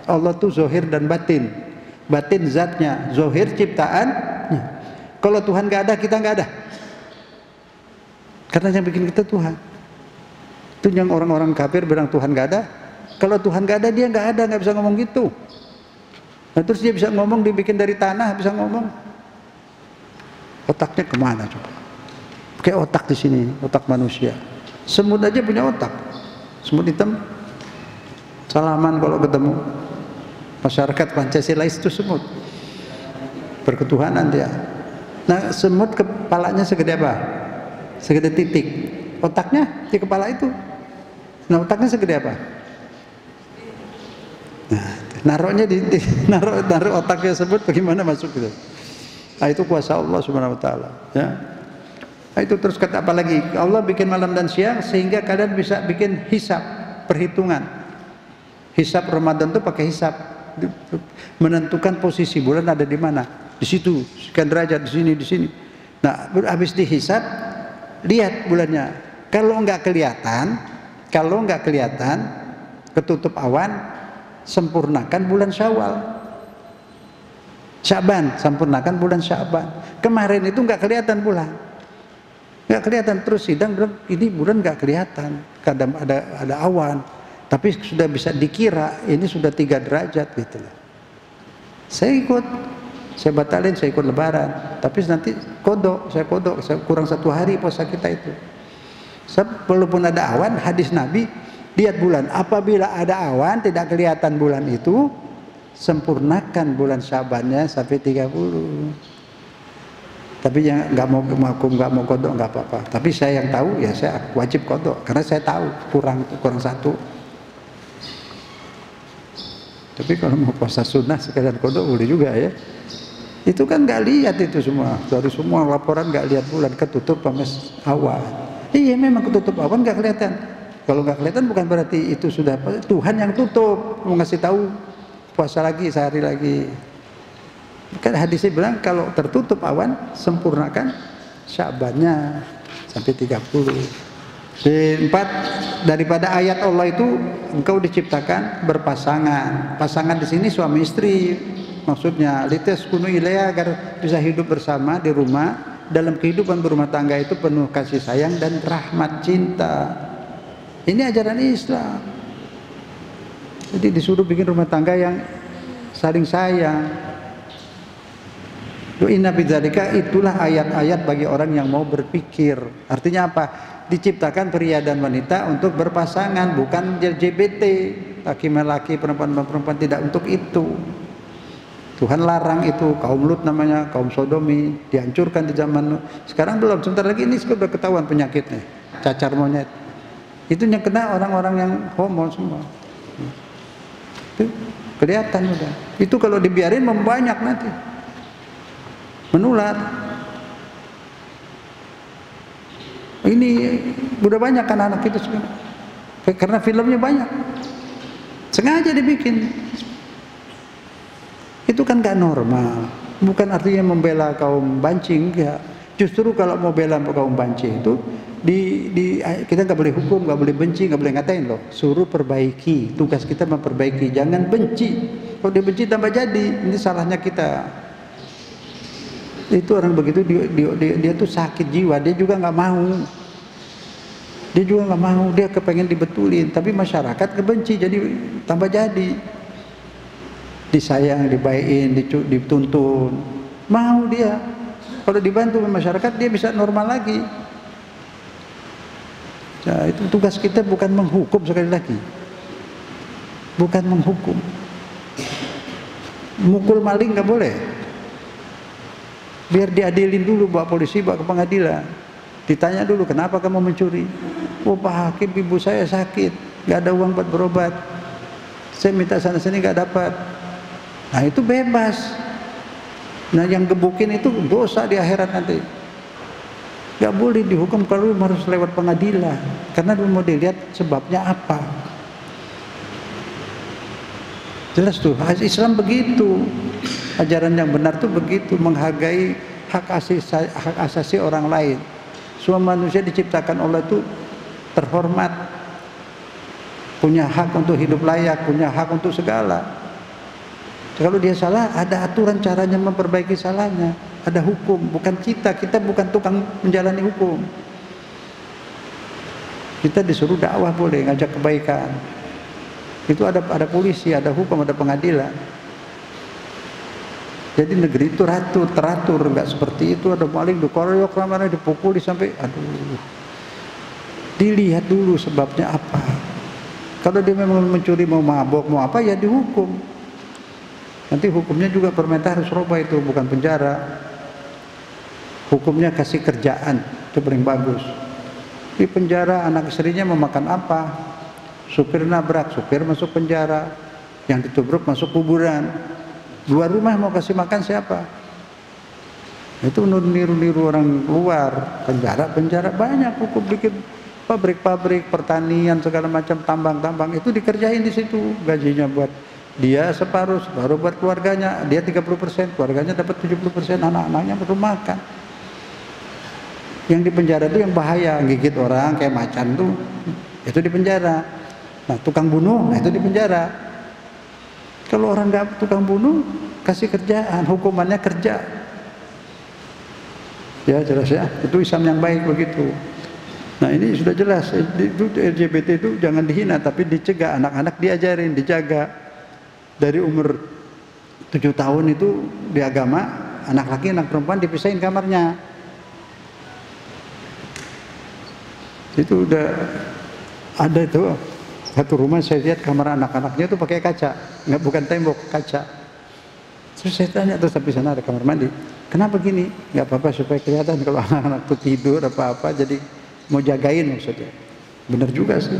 Allah tuh zahir dan batin. Batin zatnya, zahir ciptaannya. Kalau Tuhan nggak ada, kita nggak ada. Karena yang bikin kita Tuhan. Itu yang orang-orang kafir bilang Tuhan nggak ada. Kalau Tuhan nggak ada, dia nggak ada, nggak bisa ngomong gitu. Nah, terus dia bisa ngomong, dibikin dari tanah, bisa ngomong. Otaknya kemana coba? Kayak otak di sini, otak manusia. Semut aja punya otak. Semut hitam, salaman kalau ketemu. Masyarakat Pancasila itu semut, berketuhanan dia. Nah, semut kepalanya segede apa? Segede titik. Otaknya di kepala itu. Nah, otaknya segede apa? Nah, naruhnya naruh otaknya semut, bagaimana masuk gitu? Nah, itu kuasa Allah Subhanahu Wa Taala. Ya. Nah, itu terus kata apa lagi? Allah bikin malam dan siang sehingga kalian bisa bikin hisab, perhitungan. Hisab Ramadan itu pakai hisab. Menentukan posisi bulan ada di mana, di situ sekian derajat, di sini. Nah, habis dihisab, lihat bulannya. Kalau nggak kelihatan, ketutup awan, sempurnakan bulan Syawal. Syaban, sempurnakan bulan Syaban. Kemarin itu nggak kelihatan bulan, nggak kelihatan. Terus sidang bilang ini bulan nggak kelihatan, kadang ada awan. Tapi sudah bisa dikira ini sudah 3 derajat gitu loh. Saya ikut, saya batalin, saya ikut lebaran. Tapi nanti saya kurang 1 hari puasa kita itu. Walaupun ada awan, hadis Nabi, lihat bulan. Apabila ada awan tidak kelihatan bulan itu, sempurnakan bulan Syabannya sampai 30. Tapi yang nggak mau kodok nggak apa-apa. Tapi saya yang tahu ya saya wajib kodok karena saya tahu kurang 1. Tapi kalau mau puasa sunnah sekalian kodok boleh juga ya. Itu kan nggak lihat itu semua. Dari semua laporan nggak lihat bulan, ketutup sama awan. Iya memang ketutup awan nggak kelihatan. Kalau nggak kelihatan bukan berarti itu sudah Tuhan yang tutup, mau ngasih tahu puasa lagi sehari lagi. Kan hadisnya bilang kalau tertutup awan sempurnakan Syabannya sampai 30. 4, daripada ayat Allah itu engkau diciptakan berpasangan. Pasangan di sini suami istri. maksudnya lites kunu ilaiha, agar bisa hidup bersama di rumah. Dalam kehidupan berumah tangga itu penuh kasih sayang dan rahmat, cinta. Ini ajaran Islam. Jadi disuruh bikin rumah tangga yang saling sayang. Inna bidzalika, itulah ayat-ayat bagi orang yang mau berpikir. Artinya apa? Diciptakan pria dan wanita untuk berpasangan, bukan LGBT, laki-laki, perempuan-perempuan, tidak untuk itu. Tuhan larang itu, kaum Lut namanya, kaum Sodomi, dihancurkan di zaman Nuh. Sekarang belum, sebentar lagi ini sudah ketahuan penyakitnya, cacar monyet. Itu yang kena orang-orang yang homo semua. Itu kelihatan udah. Itu kalau dibiarin membanyak nanti, menular. Ini udah banyak kan anak itu sebenarnya, karena filmnya banyak, sengaja dibikin. Itu kan gak normal. Bukan artinya membela kaum banci, enggak. Justru kalau mau bela kaum banci itu kita nggak boleh hukum, nggak boleh benci, nggak boleh ngatain loh. Suruh perbaiki. Tugas kita memperbaiki, jangan benci. Kalau dia benci tambah jadi, ini salahnya kita. Itu orang begitu dia tuh sakit jiwa, dia juga nggak mau. Dia juga nggak mau, dia kepengen dibetulin, tapi masyarakat kebenci, jadi tambah jadi. Disayang, dibaikin, dituntun, mau dia. Kalau dibantu masyarakat dia bisa normal lagi. Nah, itu tugas kita, bukan menghukum, sekali lagi, bukan menghukum. Mukul maling nggak boleh, biar diadilin dulu, bawa polisi, bawa ke pengadilan, ditanya dulu kenapa kamu mencuri. Oh Pak Hakim, ibu saya sakit, nggak ada uang buat berobat, saya minta sana sini nggak dapat. Nah itu bebas. Nah yang gebukin itu dosa di akhirat nanti. Gak boleh dihukum, kalau harus lewat pengadilan, karena dulu mau dilihat sebabnya apa. Jelas tuh, Islam begitu. Ajaran yang benar tuh begitu, menghargai hak asasi orang lain. Semua manusia diciptakan Allah itu terhormat, punya hak untuk hidup layak, punya hak untuk segala. Kalau dia salah, ada aturan caranya memperbaiki salahnya, ada hukum. Bukan kita bukan tukang menjalani hukum. Kita disuruh dakwah boleh, ngajak kebaikan. Itu ada polisi, ada hukum, ada pengadilan. Jadi negeri itu teratur, nggak seperti itu. Ada maling dikeroyok, ramai dipukuli sampai, aduh. Dilihat dulu sebabnya apa. Kalau dia memang mencuri, mau mabok, mau apa, ya dihukum. Nanti hukumnya juga pemerintah harus rubah itu, bukan penjara. Hukumnya kasih kerjaan, itu paling bagus. Di penjara anak istrinya mau makan apa? Supir nabrak, supir masuk penjara. Yang ditubruk masuk kuburan. Dua rumah mau kasih makan siapa? Itu niru-niru orang luar. Penjara banyak hukum, bikin pabrik-pabrik, pertanian, segala macam, tambang-tambang. Itu dikerjain di situ, gajinya buat dia separuh buat keluarganya, dia 30%, keluarganya dapat 70%, anak-anaknya perlu makan. Yang di penjara itu yang bahaya, gigit orang kayak macan tuh, itu di penjara. Nah, tukang bunuh, nah itu di penjara. Kalau orang nggak tukang bunuh, kasih kerjaan, hukumannya kerja. Ya jelas ya, itu Islam yang baik begitu. Nah ini sudah jelas, itu LGBT itu jangan dihina, tapi dicegah, anak-anak diajarin, dijaga. Dari umur 7 tahun itu di agama, anak laki anak perempuan dipisahin kamarnya. Itu udah ada itu satu rumah, saya lihat kamar anak-anaknya itu pakai kaca, bukan tembok, kaca. Terus saya tanya, terus di sana ada kamar mandi, kenapa gini? Nggak apa-apa, supaya kelihatan kalau anak-anak itu tidur apa-apa, jadi mau jagain maksudnya. Benar juga sih.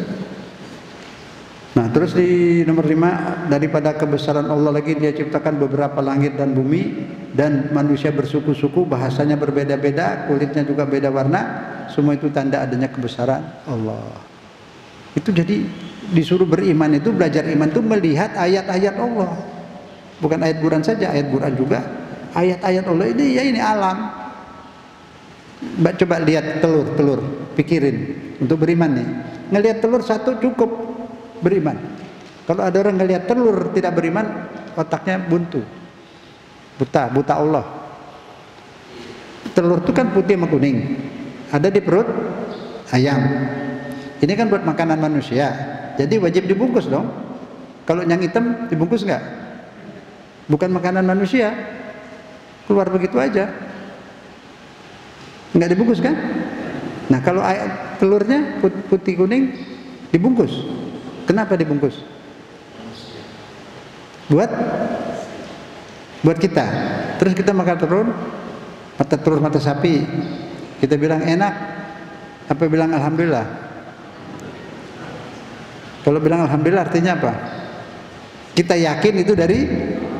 Nah terus di nomor 5, daripada kebesaran Allah lagi, dia ciptakan beberapa langit dan bumi, dan manusia bersuku-suku, bahasanya berbeda-beda, kulitnya juga beda warna. Semua itu tanda adanya kebesaran Allah. Itu jadi disuruh beriman itu, belajar iman itu melihat ayat-ayat Allah, bukan ayat Quran saja, ayat Quran juga, ayat-ayat Allah ini, ya ini alam. Coba lihat telur, pikirin untuk beriman nih. Ngelihat telur satu cukup beriman. Kalau ada orang ngelihat telur tidak beriman, otaknya buntu. buta Allah. Telur itu kan putih sama kuning, ada di perut ayam. Ini kan buat makanan manusia, jadi wajib dibungkus dong. Kalau yang hitam dibungkus nggak? Bukan makanan manusia, keluar begitu aja, nggak dibungkus kan? Nah kalau telurnya putih kuning dibungkus, kenapa dibungkus? Buat kita. Terus kita makan telur mata sapi, kita bilang enak, apa bilang alhamdulillah? Kalau bilang alhamdulillah artinya apa? Kita yakin itu dari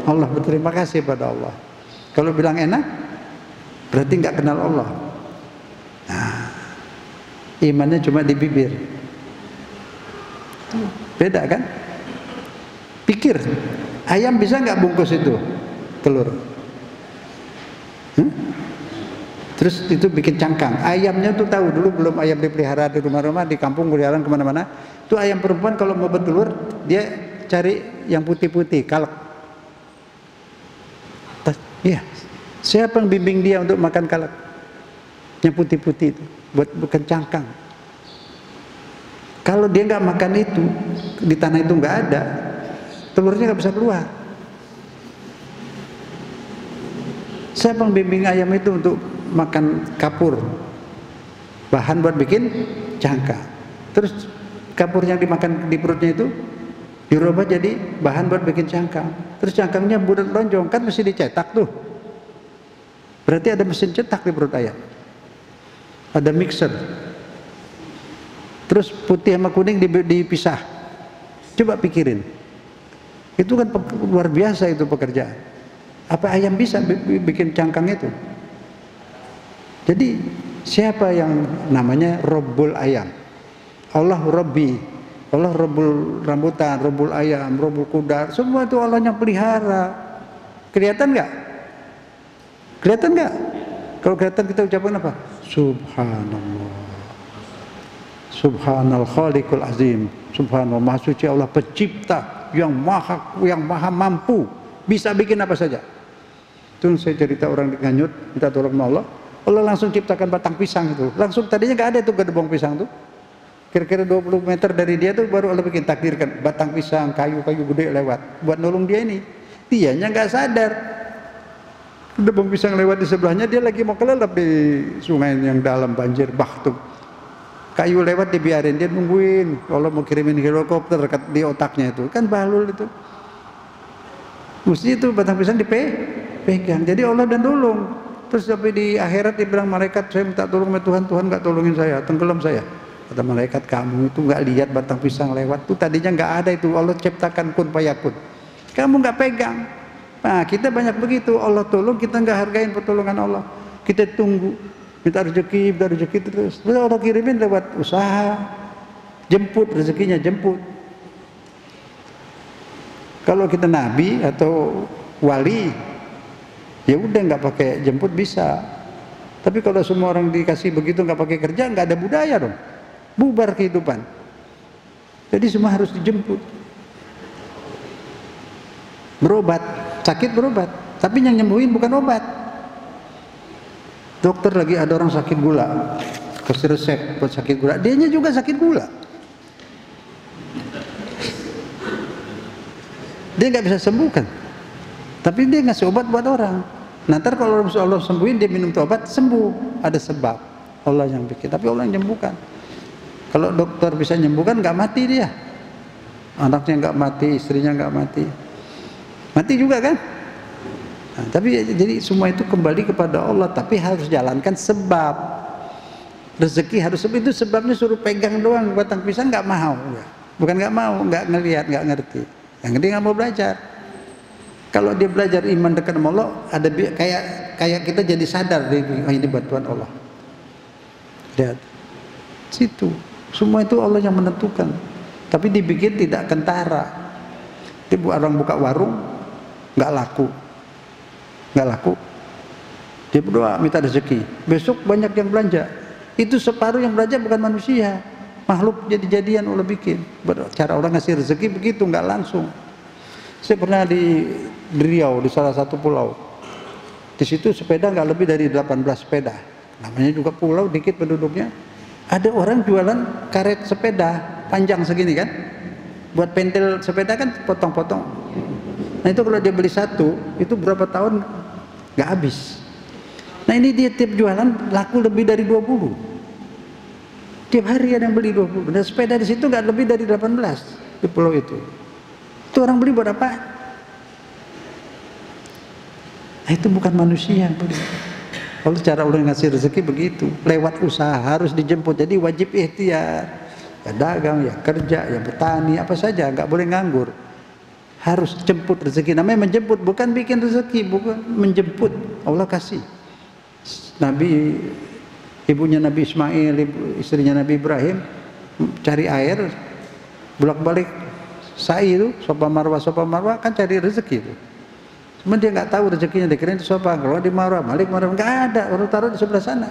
Allah, berterima kasih pada Allah. Kalau bilang enak, berarti nggak kenal Allah. Nah, imannya cuma di bibir. Beda kan? Pikir, ayam bisa nggak bungkus itu telur? Terus itu bikin cangkang. Ayamnya tuh tahu, dulu belum ayam dipelihara di rumah-rumah, di kampung peliharaan kemana-mana. Tuh ayam perempuan kalau mau bertelur, dia cari yang putih-putih, kalak. Iya, siapa yang bimbing dia untuk makan kalak? Yang putih-putih itu, bukan cangkang. Kalau dia nggak makan itu, di tanah itu nggak ada, telurnya nggak bisa keluar. Siapa yang bimbing ayam itu untuk makan kapur, bahan buat bikin cangkang. Terus kapur yang dimakan di perutnya itu dirubah jadi bahan buat bikin cangkang. Terus cangkangnya bulat lonjong, kan mesti dicetak tuh. Berarti ada mesin cetak di perut ayam, ada mixer. Terus putih sama kuning dipisah. Coba pikirin, itu kan luar biasa itu pekerjaan. Apa ayam bisa bikin cangkang itu? Jadi siapa yang namanya Rabbul ayam? Allah Rabbi, Allah Rabbul rambutan, Rabbul ayam, Rabbul kuda, semua itu Allah yang pelihara. Kelihatan nggak? Kelihatan nggak? Kalau kelihatan kita ucapkan apa? Subhanallah, Subhanal Khaliqul Azim, Subhanallah, Maha Suci Allah Pencipta yang maha mampu, bisa bikin apa saja. Itu saya cerita orang di Nganyut minta tolong sama Allah, Allah langsung ciptakan batang pisang itu. Langsung, tadinya nggak ada itu gedebong pisang tuh. Kira-kira 20 meter dari dia tuh baru Allah bikin takdirkan batang pisang, kayu-kayu gede lewat buat nolong dia ini. Dianya nggak sadar. Gedebong pisang lewat di sebelahnya, dia lagi mau kelelep di sungai yang dalam banjir bah tuh. Kayu lewat dibiarin, dia nungguin Allah mau kirimin helikopter di otaknya itu. Kan bahlul itu. Mesti itu batang pisang dipegang. Jadi Allah dan tolong. Terus sampai di akhirat dia bilang malaikat, saya minta tolong sama Tuhan, Tuhan nggak tolongin saya, tenggelam saya. Kata malaikat, kamu itu nggak lihat batang pisang lewat tuh, tadinya nggak ada itu, Allah ciptakan kun fayakun. Kamu nggak pegang. Nah kita banyak begitu, Allah tolong kita nggak hargain pertolongan Allah. Kita tunggu, minta rezeki terus. Terus Allah kirimin lewat usaha, jemput rezekinya, jemput. Kalau kita nabi atau wali, ya udah nggak pakai jemput bisa. Tapi kalau semua orang dikasih begitu nggak pakai kerja, nggak ada budaya dong, bubar kehidupan. Jadi semua harus dijemput. Berobat, sakit berobat, tapi yang nyembuhin bukan obat. Dokter lagi ada orang sakit gula, kasih resep buat sakit gula, dianya juga sakit gula. Dia nggak bisa sembuhkan, tapi dia ngasih obat buat orang. Nanti kalau Allah sembuhin, dia minum obat sembuh. Ada sebab, Allah yang bikin, tapi Allah yang menyembuhkan. Kalau dokter bisa menyembuhkan, nggak mati dia, anaknya nggak mati, istrinya nggak mati, mati juga kan. Nah, tapi jadi semua itu kembali kepada Allah, tapi harus jalankan sebab. Rezeki harus sebab, itu sebabnya suruh pegang doang batang pisang nggak mau, bukan nggak mau, nggak ngelihat, nggak ngerti. Yang dia nggak mau belajar. Kalau dia belajar iman dekat sama Allah, ada kayak kita jadi sadar, oh ini bantuan Allah. Lihat, situ semua itu Allah yang menentukan. Tapi dibikin tidak kentara. Dia orang buka warung nggak laku. Dia berdoa minta rezeki, besok banyak yang belanja. Itu separuh yang belanja bukan manusia, makhluk jadi-jadian Allah bikin. Cara orang ngasih rezeki begitu, nggak langsung. Saya pernah di Riau, di salah satu pulau, Di situ sepeda nggak lebih dari 18 sepeda. Namanya juga pulau, dikit penduduknya. Ada orang jualan karet sepeda panjang segini kan, buat pentil sepeda kan potong-potong. Nah itu kalau dia beli satu, itu berapa tahun nggak habis. Nah ini dia tiap jualan laku lebih dari 20. Tiap hari ada yang beli 20. Dan sepeda di situ nggak lebih dari 18 di pulau itu. Itu orang beli buat apa? Nah, itu bukan manusia yang beli. Kalau cara Allah ngasih rezeki begitu, lewat usaha harus dijemput. Jadi wajib ikhtiar. Ya dagang, ya kerja, ya bertani, apa saja, nggak boleh nganggur. Harus jemput rezeki. Namanya menjemput, bukan bikin rezeki, bukan menjemput. Allah kasih. Ibunya Nabi Ismail, istrinya Nabi Ibrahim cari air, bolak-balik sa'i itu, sopa marwah kan cari rezeki itu. Cuma dia nggak tahu rezekinya, dikirain itu sopa, kalau di marwah, malik marwah, nggak ada, orang taruh di sebelah sana.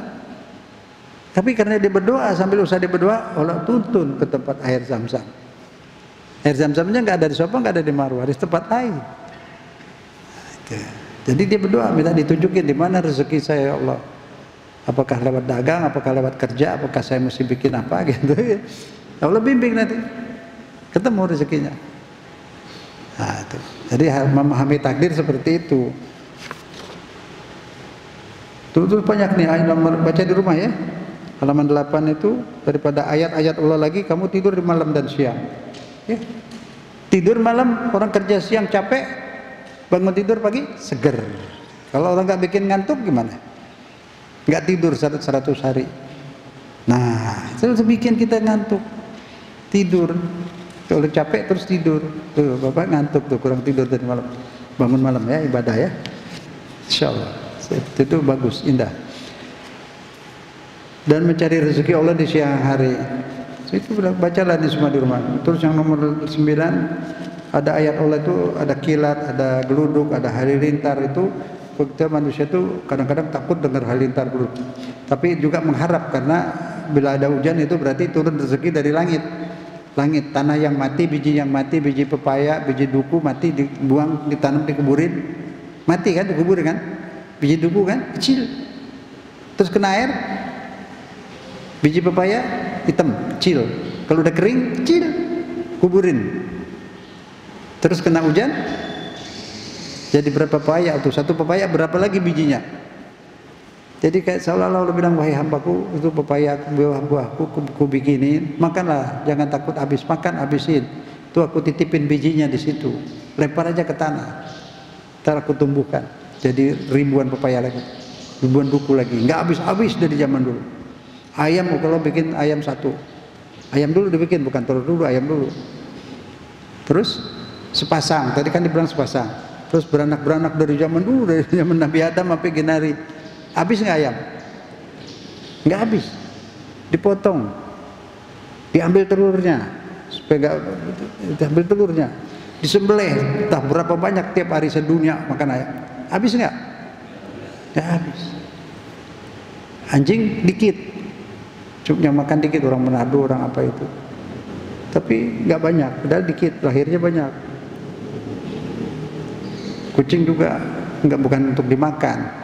Tapi karena dia berdoa, sambil usaha dia berdoa, Allah tuntun ke tempat air Zam-Zam. Air Zam-Zamnya nggak ada di sopa, nggak ada di marwah, di tempat lain. Jadi dia berdoa, minta ditunjukin di mana rezeki saya ya Allah. Apakah lewat dagang, apakah lewat kerja, apakah saya mesti bikin apa gitu ya. Allah bimbing nanti, ketemu rezekinya. Nah, itu. Jadi memahami takdir seperti itu. Tuh banyak nih ayat nomor, baca di rumah ya. Halaman 8 itu daripada ayat-ayat Allah lagi, kamu tidur di malam dan siang. Ya. Tidur malam, orang kerja siang capek, bangun tidur pagi seger. Kalau orang nggak bikin ngantuk gimana? Nggak tidur 100 hari. Nah, itu bikin kita ngantuk. Tidur. Kalau capek terus tidur. Tuh, Bapak ngantuk tuh, kurang tidur tadi malam. Bangun malam ya, ibadah ya. Insyaallah. Itu bagus, indah. Dan mencari rezeki Allah di siang hari. Itu bacalah di semua di rumah. Terus yang nomor 9 ada ayat Allah itu, ada kilat, ada geluduk, ada halilintar. Itu kita manusia itu kadang-kadang takut dengar halilintar geluduk. Tapi juga mengharap, karena bila ada hujan itu berarti turun rezeki dari langit. Langit, tanah yang mati, biji yang mati, biji pepaya, biji duku mati, dibuang, ditanam, dikuburin, mati kan, dikuburin kan, biji duku kan, kecil, terus kena air, biji pepaya hitam, kecil, kalau udah kering, kecil, kuburin, terus kena hujan, jadi berapa pepaya tuh, satu pepaya berapa lagi bijinya. Jadi kayak seolah-olah Allah bilang, wahai hambaku, itu pepaya buahku ku bikinin, makanlah, jangan takut habis, makan habisin. Itu aku titipin bijinya di situ, lempar aja ke tanah, ntar aku tumbuhkan. Jadi ribuan pepaya lagi, ribuan duku lagi, nggak habis-habis dari zaman dulu. Ayam kalau bikin ayam satu, ayam dulu dibikin, bukan telur dulu, ayam dulu. Terus sepasang, tadi kan dibilang sepasang. Terus beranak-beranak dari zaman dulu, dari zaman Nabi Adam sampai Ginari. Habis nggak ayam? Nggak habis. Dipotong, diambil telurnya, supaya diambil telurnya, disembelih, entah berapa banyak tiap hari sedunia makan ayam. Habis nggak? Nggak habis. Anjing dikit, cuknya makan dikit, orang Manado, orang apa itu. Tapi nggak banyak, padahal dikit, lahirnya banyak. Kucing juga bukan untuk dimakan.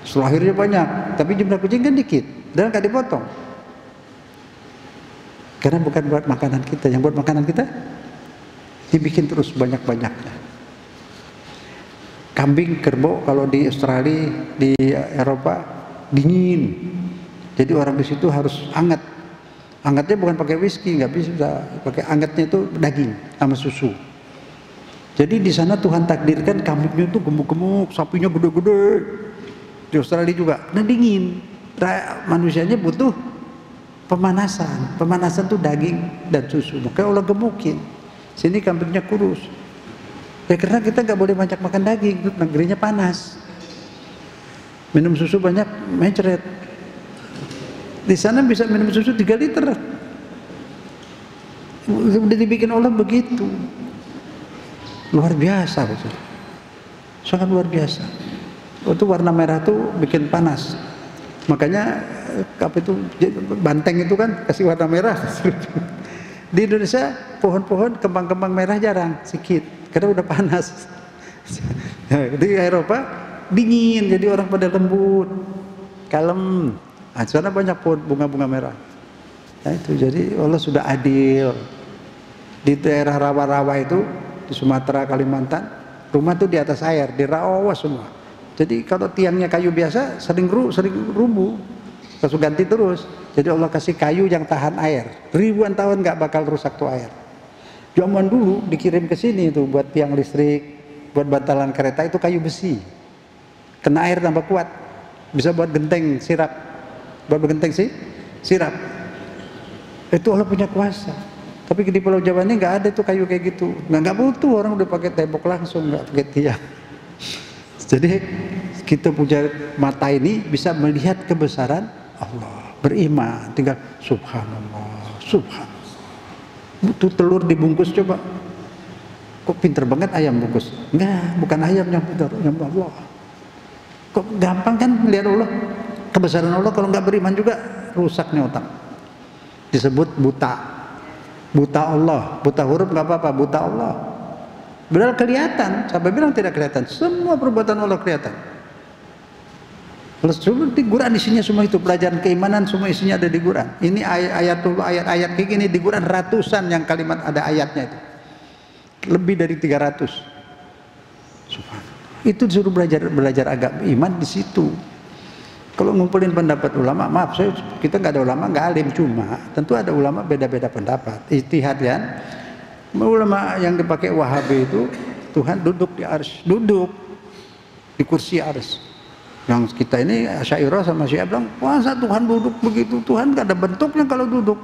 Lahirnya banyak, tapi jumlah kucing kan dikit, dan nggak dipotong. Karena bukan buat makanan kita, yang buat makanan kita dibikin terus banyak-banyaknya. Kambing, kerbau kalau di Australia, di Eropa dingin, jadi orang di situ harus hangat. Hangatnya bukan pakai whisky, nggak bisa, pakai hangatnya itu daging sama susu. Jadi di sana Tuhan takdirkan kambingnya itu gemuk-gemuk, sapinya gede-gede. Di Australia juga, dan dingin. Manusianya butuh pemanasan. Pemanasan tuh daging dan susu. Makanya Allah gemukin. Sini kambingnya kurus. Ya karena kita nggak boleh banyak makan daging, itu negerinya panas. Minum susu banyak, mencret. Di sana bisa minum susu 3 liter. Udah dibikin Allah begitu. Luar biasa betul. Sangat luar biasa. Itu warna merah tuh bikin panas. Makanya apa itu banteng itu kan kasih warna merah. Di Indonesia pohon-pohon kembang-kembang merah jarang, sedikit karena udah panas. Di Eropa dingin, jadi orang pada lembut, kalem. Nah, sana banyak pohon bunga-bunga merah. Nah, itu jadi Allah sudah adil. Di daerah rawa-rawa itu di Sumatera, Kalimantan, rumah tuh di atas air, di rawa semua. Jadi kalau tiangnya kayu biasa sering rubuh, terus ganti terus. Jadi Allah kasih kayu yang tahan air, ribuan tahun nggak bakal rusak tuh air. Zaman dulu dikirim ke sini itu buat tiang listrik, buat bantalan kereta itu kayu besi, kena air tambah kuat, bisa buat genteng sirap, sirap. Itu Allah punya kuasa. Tapi di Pulau Jawa ini nggak ada tuh kayu kayak gitu, nggak butuh, orang udah pakai tembok langsung, nggak pakai tiang. Jadi kita punya mata ini bisa melihat kebesaran Allah, beriman, tinggal subhanallah, subhanallah. Butuh telur dibungkus coba, kok pinter banget ayam bungkus? Enggak, bukan ayam yang pinter, yang Allah. Kok gampang kan melihat Allah, kebesaran Allah. Kalau nggak beriman juga rusaknya otak. Disebut buta, buta Allah, buta huruf nggak apa-apa, buta Allah. Padahal kelihatan, sampai bilang tidak kelihatan, semua perbuatan Allah kelihatan. Semua di Quran isinya semua itu, pelajaran keimanan semua isinya ada di Quran. Ini ayat-ayat kayak gini di Quran ratusan yang kalimat ada ayatnya itu. Lebih dari 300. Subhanallah. Itu disuruh belajar agama iman di situ. Kalau ngumpulin pendapat ulama, maaf kita nggak ada ulama, nggak alim, cuma tentu ada ulama beda-beda pendapat. Ijtihad kan. Ulama yang dipakai Wahabi itu Tuhan duduk di arsy, duduk di kursi arsy. Yang kita ini Asy'ariyah sama Syiah bilang, masa Tuhan duduk begitu? Tuhan nggak ada bentuknya kalau duduk.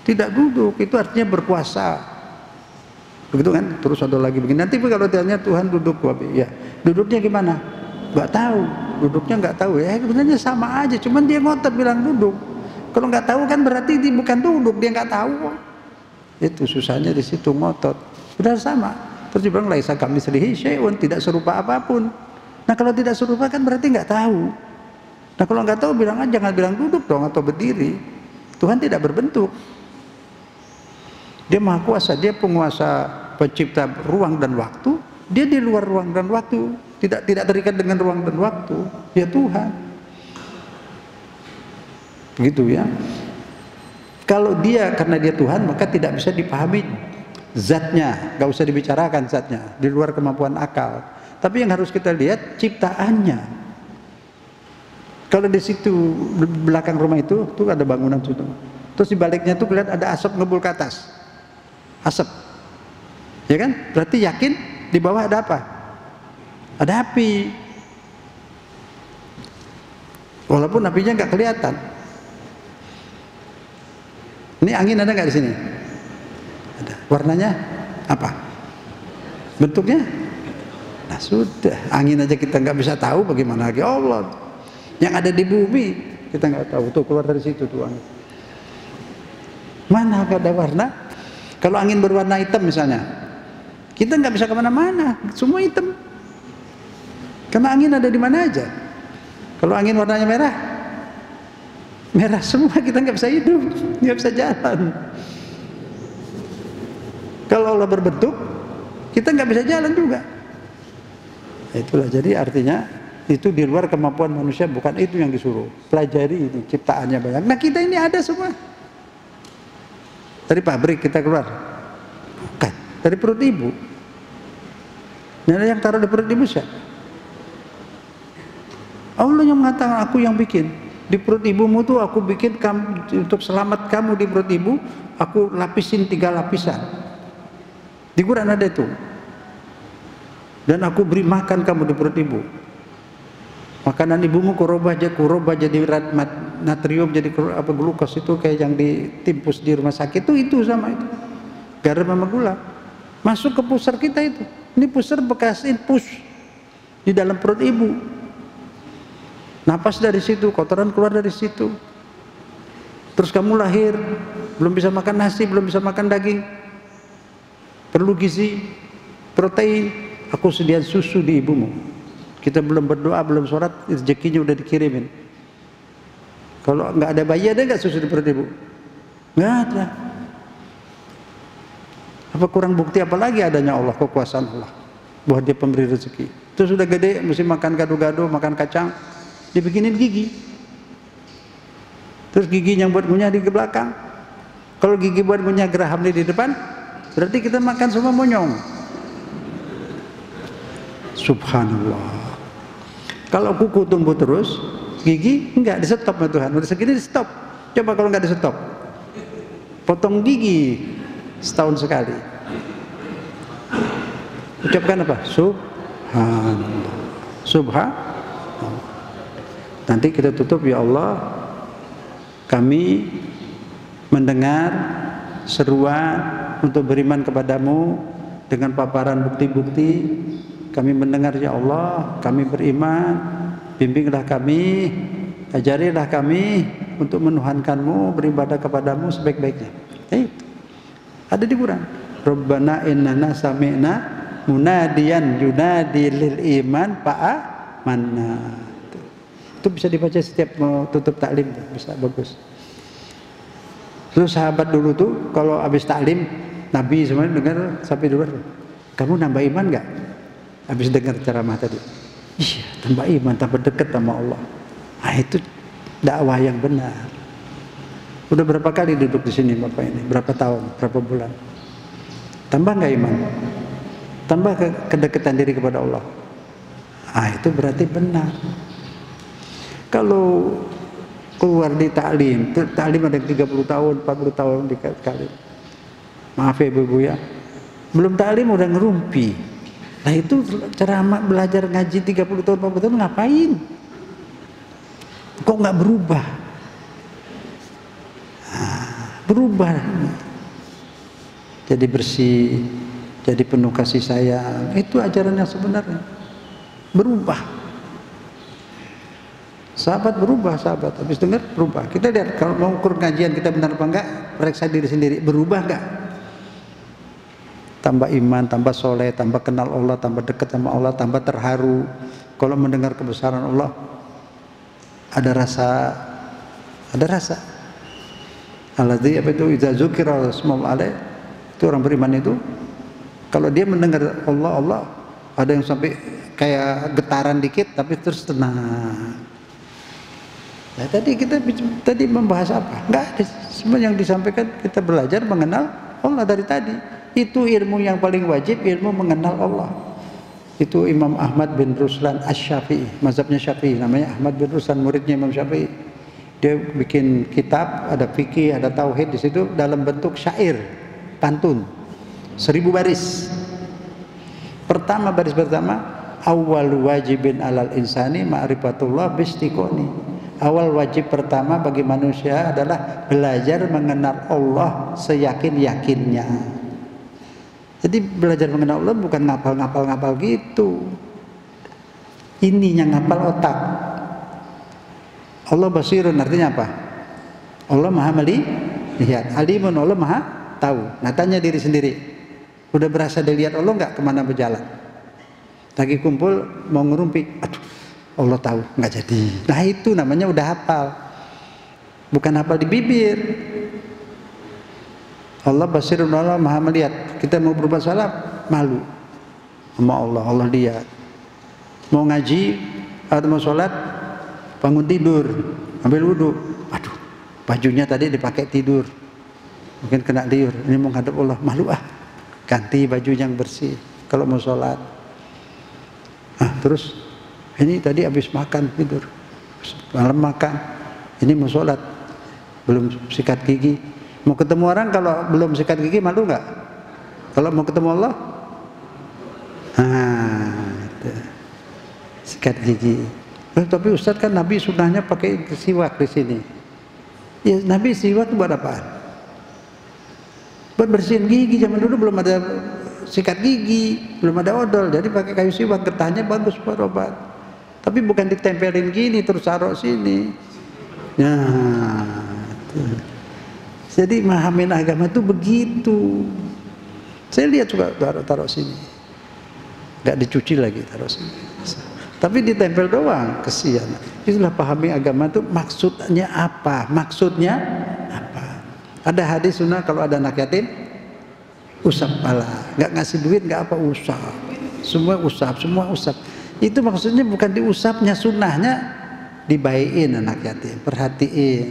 Tidak duduk, itu artinya berkuasa. Begitu kan? Terus ada lagi begini. Nanti kalau tanya Tuhan duduk, ya duduknya gimana? Nggak tahu. Duduknya nggak tahu. Ya sebenarnya sama aja, cuman dia ngotot bilang duduk. Kalau nggak tahu kan berarti dia bukan duduk, dia nggak tahu. Itu susahnya di situ, ngotot. Sudah sama. Terus dia bilang laisa kamitslihi syai'un, tidak serupa apapun. Nah kalau tidak serupa kan berarti nggak tahu. Nah kalau nggak tahu bilang aja, jangan bilang duduk dong atau berdiri. Tuhan tidak berbentuk. Dia maha kuasa, dia penguasa, pencipta ruang dan waktu. Dia di luar ruang dan waktu, tidak terikat dengan ruang dan waktu. Dia Tuhan. Begitu ya. Kalau dia karena dia Tuhan maka tidak bisa dipahami zatnya, nggak usah dibicarakan zatnya, di luar kemampuan akal. Tapi yang harus kita lihat ciptaannya. Kalau di situ belakang rumah itu tuh ada bangunan situ. Terus di baliknya tuh kelihatan ada asap ngebul ke atas. Asap. Ya kan? Berarti yakin di bawah ada apa? Ada api. Walaupun apinya nggak kelihatan. Ini angin ada nggak di sini? Ada. Warnanya apa? Bentuknya? Nah sudah, angin aja kita nggak bisa tahu, bagaimana lagi Allah. Yang ada di bumi kita nggak tahu. Tuh keluar dari situ tuh angin. Mana ada warna? Kalau angin berwarna hitam misalnya, kita nggak bisa kemana-mana, semua hitam. Karena angin ada di mana aja. Kalau angin warnanya merah, merah semua, kita nggak bisa hidup, nggak bisa jalan. Kalau Allah berbentuk, kita nggak bisa jalan juga. Itulah, jadi artinya itu di luar kemampuan manusia, bukan itu yang disuruh. Pelajari ini, ciptaannya banyak. Nah kita ini ada semua. Dari pabrik kita keluar, bukan dari perut ibu. Nah yang taruh di perut ibu siapa? Allah yang mengatakan, aku yang bikin. Di perut ibumu tuh aku bikin kamu, untuk selamat kamu di perut ibu, aku lapisin 3 lapisan. Di Quran ada itu. Dan aku beri makan kamu di perut ibu. Makanan ibumu kurobah jadi natrium, jadi apa glukos itu kayak yang ditimpus di rumah sakit itu sama itu. Garam sama gula. Masuk ke pusar kita itu. Ini pusar bekas infus di dalam perut ibu. Napas dari situ, kotoran keluar dari situ. Terus kamu lahir, belum bisa makan nasi, belum bisa makan daging. Perlu gizi, protein. Aku sediain susu di ibumu. Kita belum berdoa, belum sholat, rezekinya udah dikirimin. Kalau nggak ada bayi, ada nggak susu di perut ibu? Nggak ada. Apa kurang bukti apa lagi adanya Allah, kekuasaan Allah, bahwa Dia pemberi rezeki. Terus sudah gede, mesti makan gado-gado, makan kacang, dibikinin gigi. Terus gigi yang buat ngunyah di belakang. Kalau gigi buat ngunyah geraham di depan, berarti kita makan semua monyong. Subhanallah. Kalau kuku tumbuh terus, gigi enggak di stop sama Tuhan. Udah segini di stop. Coba kalau enggak di stop, potong gigi setahun sekali. Ucapkan apa? Subhanallah. Subhanallah. Nanti kita tutup, ya Allah, kami mendengar seruan untuk beriman kepadamu dengan paparan bukti-bukti. Kami mendengar, ya Allah, kami beriman, bimbinglah kami, ajarilah kami untuk menuhankanmu, beribadah kepadamu sebaik-baiknya. Ada di Quran. Rabbana innana sami'na munadiyan yunadi lil iman fa'amanna. Itu bisa dibaca setiap mau tutup taklim, bisa, bagus. Terus sahabat dulu tuh kalau habis taklim, Nabi semuanya dengar sampai luar, kamu nambah iman nggak? Habis dengar ceramah tadi, iya, tambah iman, tambah dekat sama Allah. Nah, itu dakwah yang benar. Udah berapa kali duduk di sini Bapak ini? Berapa tahun? Berapa bulan? Tambah nggak iman? Tambah kedekatan diri kepada Allah. Ah, itu berarti benar. Kalau keluar di taklim ada yang 30 tahun, 40 tahun di taklim. Maaf ya Ibu ya, belum taklim udah ngerumpi. Nah itu ceramah belajar ngaji 30 tahun, 40 tahun ngapain? Kok nggak berubah? Berubah. Jadi bersih, jadi penuh kasih sayang. Itu ajaran yang sebenarnya. Berubah. Sahabat berubah, sahabat. Habis dengar berubah. Kita lihat kalau mau ukur kajian kita benar apa enggak, periksa diri sendiri. Berubah enggak? Tambah iman, tambah soleh, tambah kenal Allah, tambah dekat sama Allah, tambah terharu. Kalau mendengar kebesaran Allah, ada rasa. Alladzi apa itu idza dzukira ismul alaih, itu orang beriman itu kalau dia mendengar Allah, ada yang sampai kayak getaran dikit tapi terus tenang. Nah, tadi membahas apa? Enggak ada. Semua yang disampaikan kita belajar mengenal Allah dari tadi. Itu ilmu yang paling wajib, ilmu mengenal Allah. Itu Imam Ahmad bin Ruslan Asy-Syafi'i, mazhabnya Syafi'i, namanya Ahmad bin Ruslan, muridnya Imam Syafi'i. Dia bikin kitab, ada fikih, ada tauhid di situ dalam bentuk syair, pantun, 1000 baris. Baris pertama, awal wajibin alal insani ma'rifatullah bistiqoni. Awal wajib pertama bagi manusia adalah belajar mengenal Allah seyakin-yakinnya. Jadi belajar mengenal Allah bukan ngapal gitu. Ininya ngapal otak. Allah basirun artinya apa? Allah maha melihat. Alimun, Allah maha tahu. Nah tanya diri sendiri, udah berasa dilihat Allah nggak kemana berjalan? Lagi kumpul mau ngerumpi, aduh Allah tahu, nggak jadi. Nah itu namanya udah hafal. Bukan hafal di bibir. Allah basirun, Allah maha melihat. Kita mau berbuat salah, malu sama Allah, Allah lihat. Mau ngaji atau mau sholat, bangun tidur, ambil wudhu, aduh bajunya tadi dipakai tidur, mungkin kena liur, ini mau ngadep Allah, malu ganti baju yang bersih kalau mau sholat. Terus ini tadi habis makan tidur, malam makan, ini mau sholat belum sikat gigi, mau ketemu orang kalau belum sikat gigi malu nggak? Kalau mau ketemu Allah, sikat gigi. Tapi Ustadz kan Nabi sunahnya pakai siwak di sini. Ya Nabi siwak buat apaan? Buat bersihin gigi. Zaman dulu belum ada sikat gigi, belum ada odol, jadi pakai kayu siwak, getahnya bagus buat obat. Tapi bukan ditempelin gini terus taruh sini. Nah, jadi memahami agama itu begitu. Saya lihat juga taruh sini, nggak dicuci lagi taruh sini. Tapi ditempel doang, kesian. Itulah pahami agama itu maksudnya apa? Maksudnya apa? Ada hadis sunnah kalau ada anak yatim, usap pala. Nggak ngasih duit, nggak apa, usap. Semua usap, semua usap. Itu maksudnya bukan diusapnya, sunnahnya dibaikin anak yatim, perhatiin.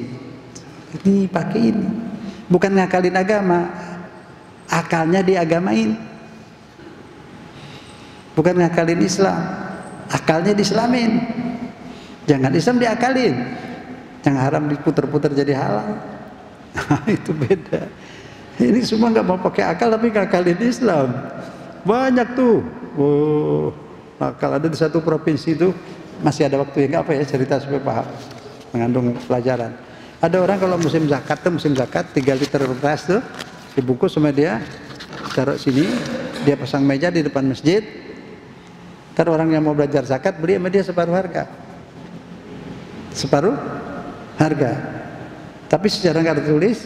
Ini pakai ini. Bukan ngakalin agama, akalnya diagamain. Bukan ngakalin Islam, akalnya diislamin. Jangan Islam diakalin, yang haram diputer-puter jadi halal. Itu beda. Ini semua nggak mau pakai akal tapi ngakalin Islam. Banyak tuh. Oh, akal ada di satu provinsi itu, masih ada waktu ya, nggak apa ya cerita supaya paham, mengandung pelajaran. Ada orang kalau musim zakat tuh, musim zakat 3 liter beras tuh dibungkus sama dia, taruh sini, dia pasang meja di depan masjid. Ntar orang yang mau belajar zakat beli sama dia separuh harga. Separuh harga. Tapi secara nggak tertulis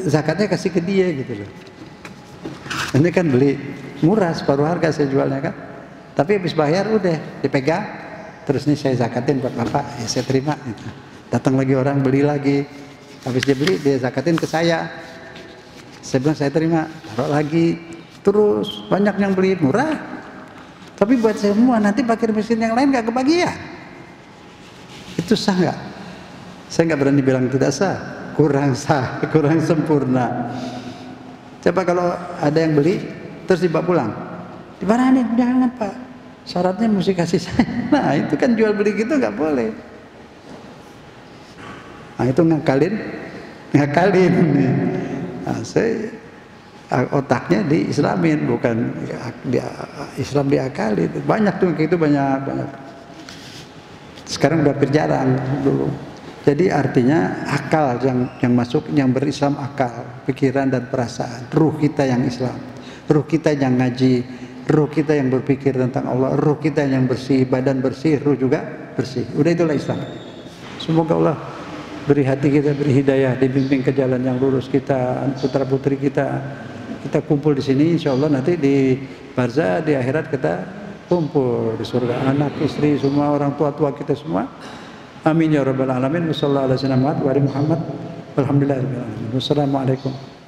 zakatnya kasih ke dia gitu loh. Ini kan beli murah, separuh harga saya jualnya kan. Tapi habis bayar udah dipegang. Terus nih saya zakatin buat bapak, ya saya terima gitu. Datang lagi orang beli lagi. Habis dia beli dia zakatin ke saya. Saya bilang saya terima, taruh lagi. Terus banyak yang beli murah. Tapi buat semua nanti fakir miskin yang lain nggak kebagian. Itu sah nggak? Saya nggak berani bilang tidak sah, kurang sah, kurang sempurna. Coba kalau ada yang beli terus dibawa pulang, dimarahin, jangan Pak, syaratnya mesti kasih saya. Nah itu kan jual beli gitu nggak boleh. Nah itu ngakalin nih. Nah, saya otaknya diislamin, bukan Islam diakali. Banyak tuh kayak itu, banyak. Sekarang udah hampir jarang dulu. Jadi artinya akal yang masuk, yang berislam akal, pikiran dan perasaan. Ruh kita yang Islam, ruh kita yang ngaji, ruh kita yang berpikir tentang Allah, ruh kita yang bersih, badan bersih, ruh juga bersih. Udah itulah Islam. Semoga Allah beri hati kita, beri hidayah, dibimbing ke jalan yang lurus kita, putra putri kita. Kita kumpul di sini, insya Allah nanti di barzah, di akhirat kita kumpul di surga, anak, istri, semua orang tua kita semua. Amin ya rabbal alamin. Wassallallahu ala sayyidina Muhammad wa ali Muhammad. Walhamdulillahirabbil alamin. Wassalamualaikum.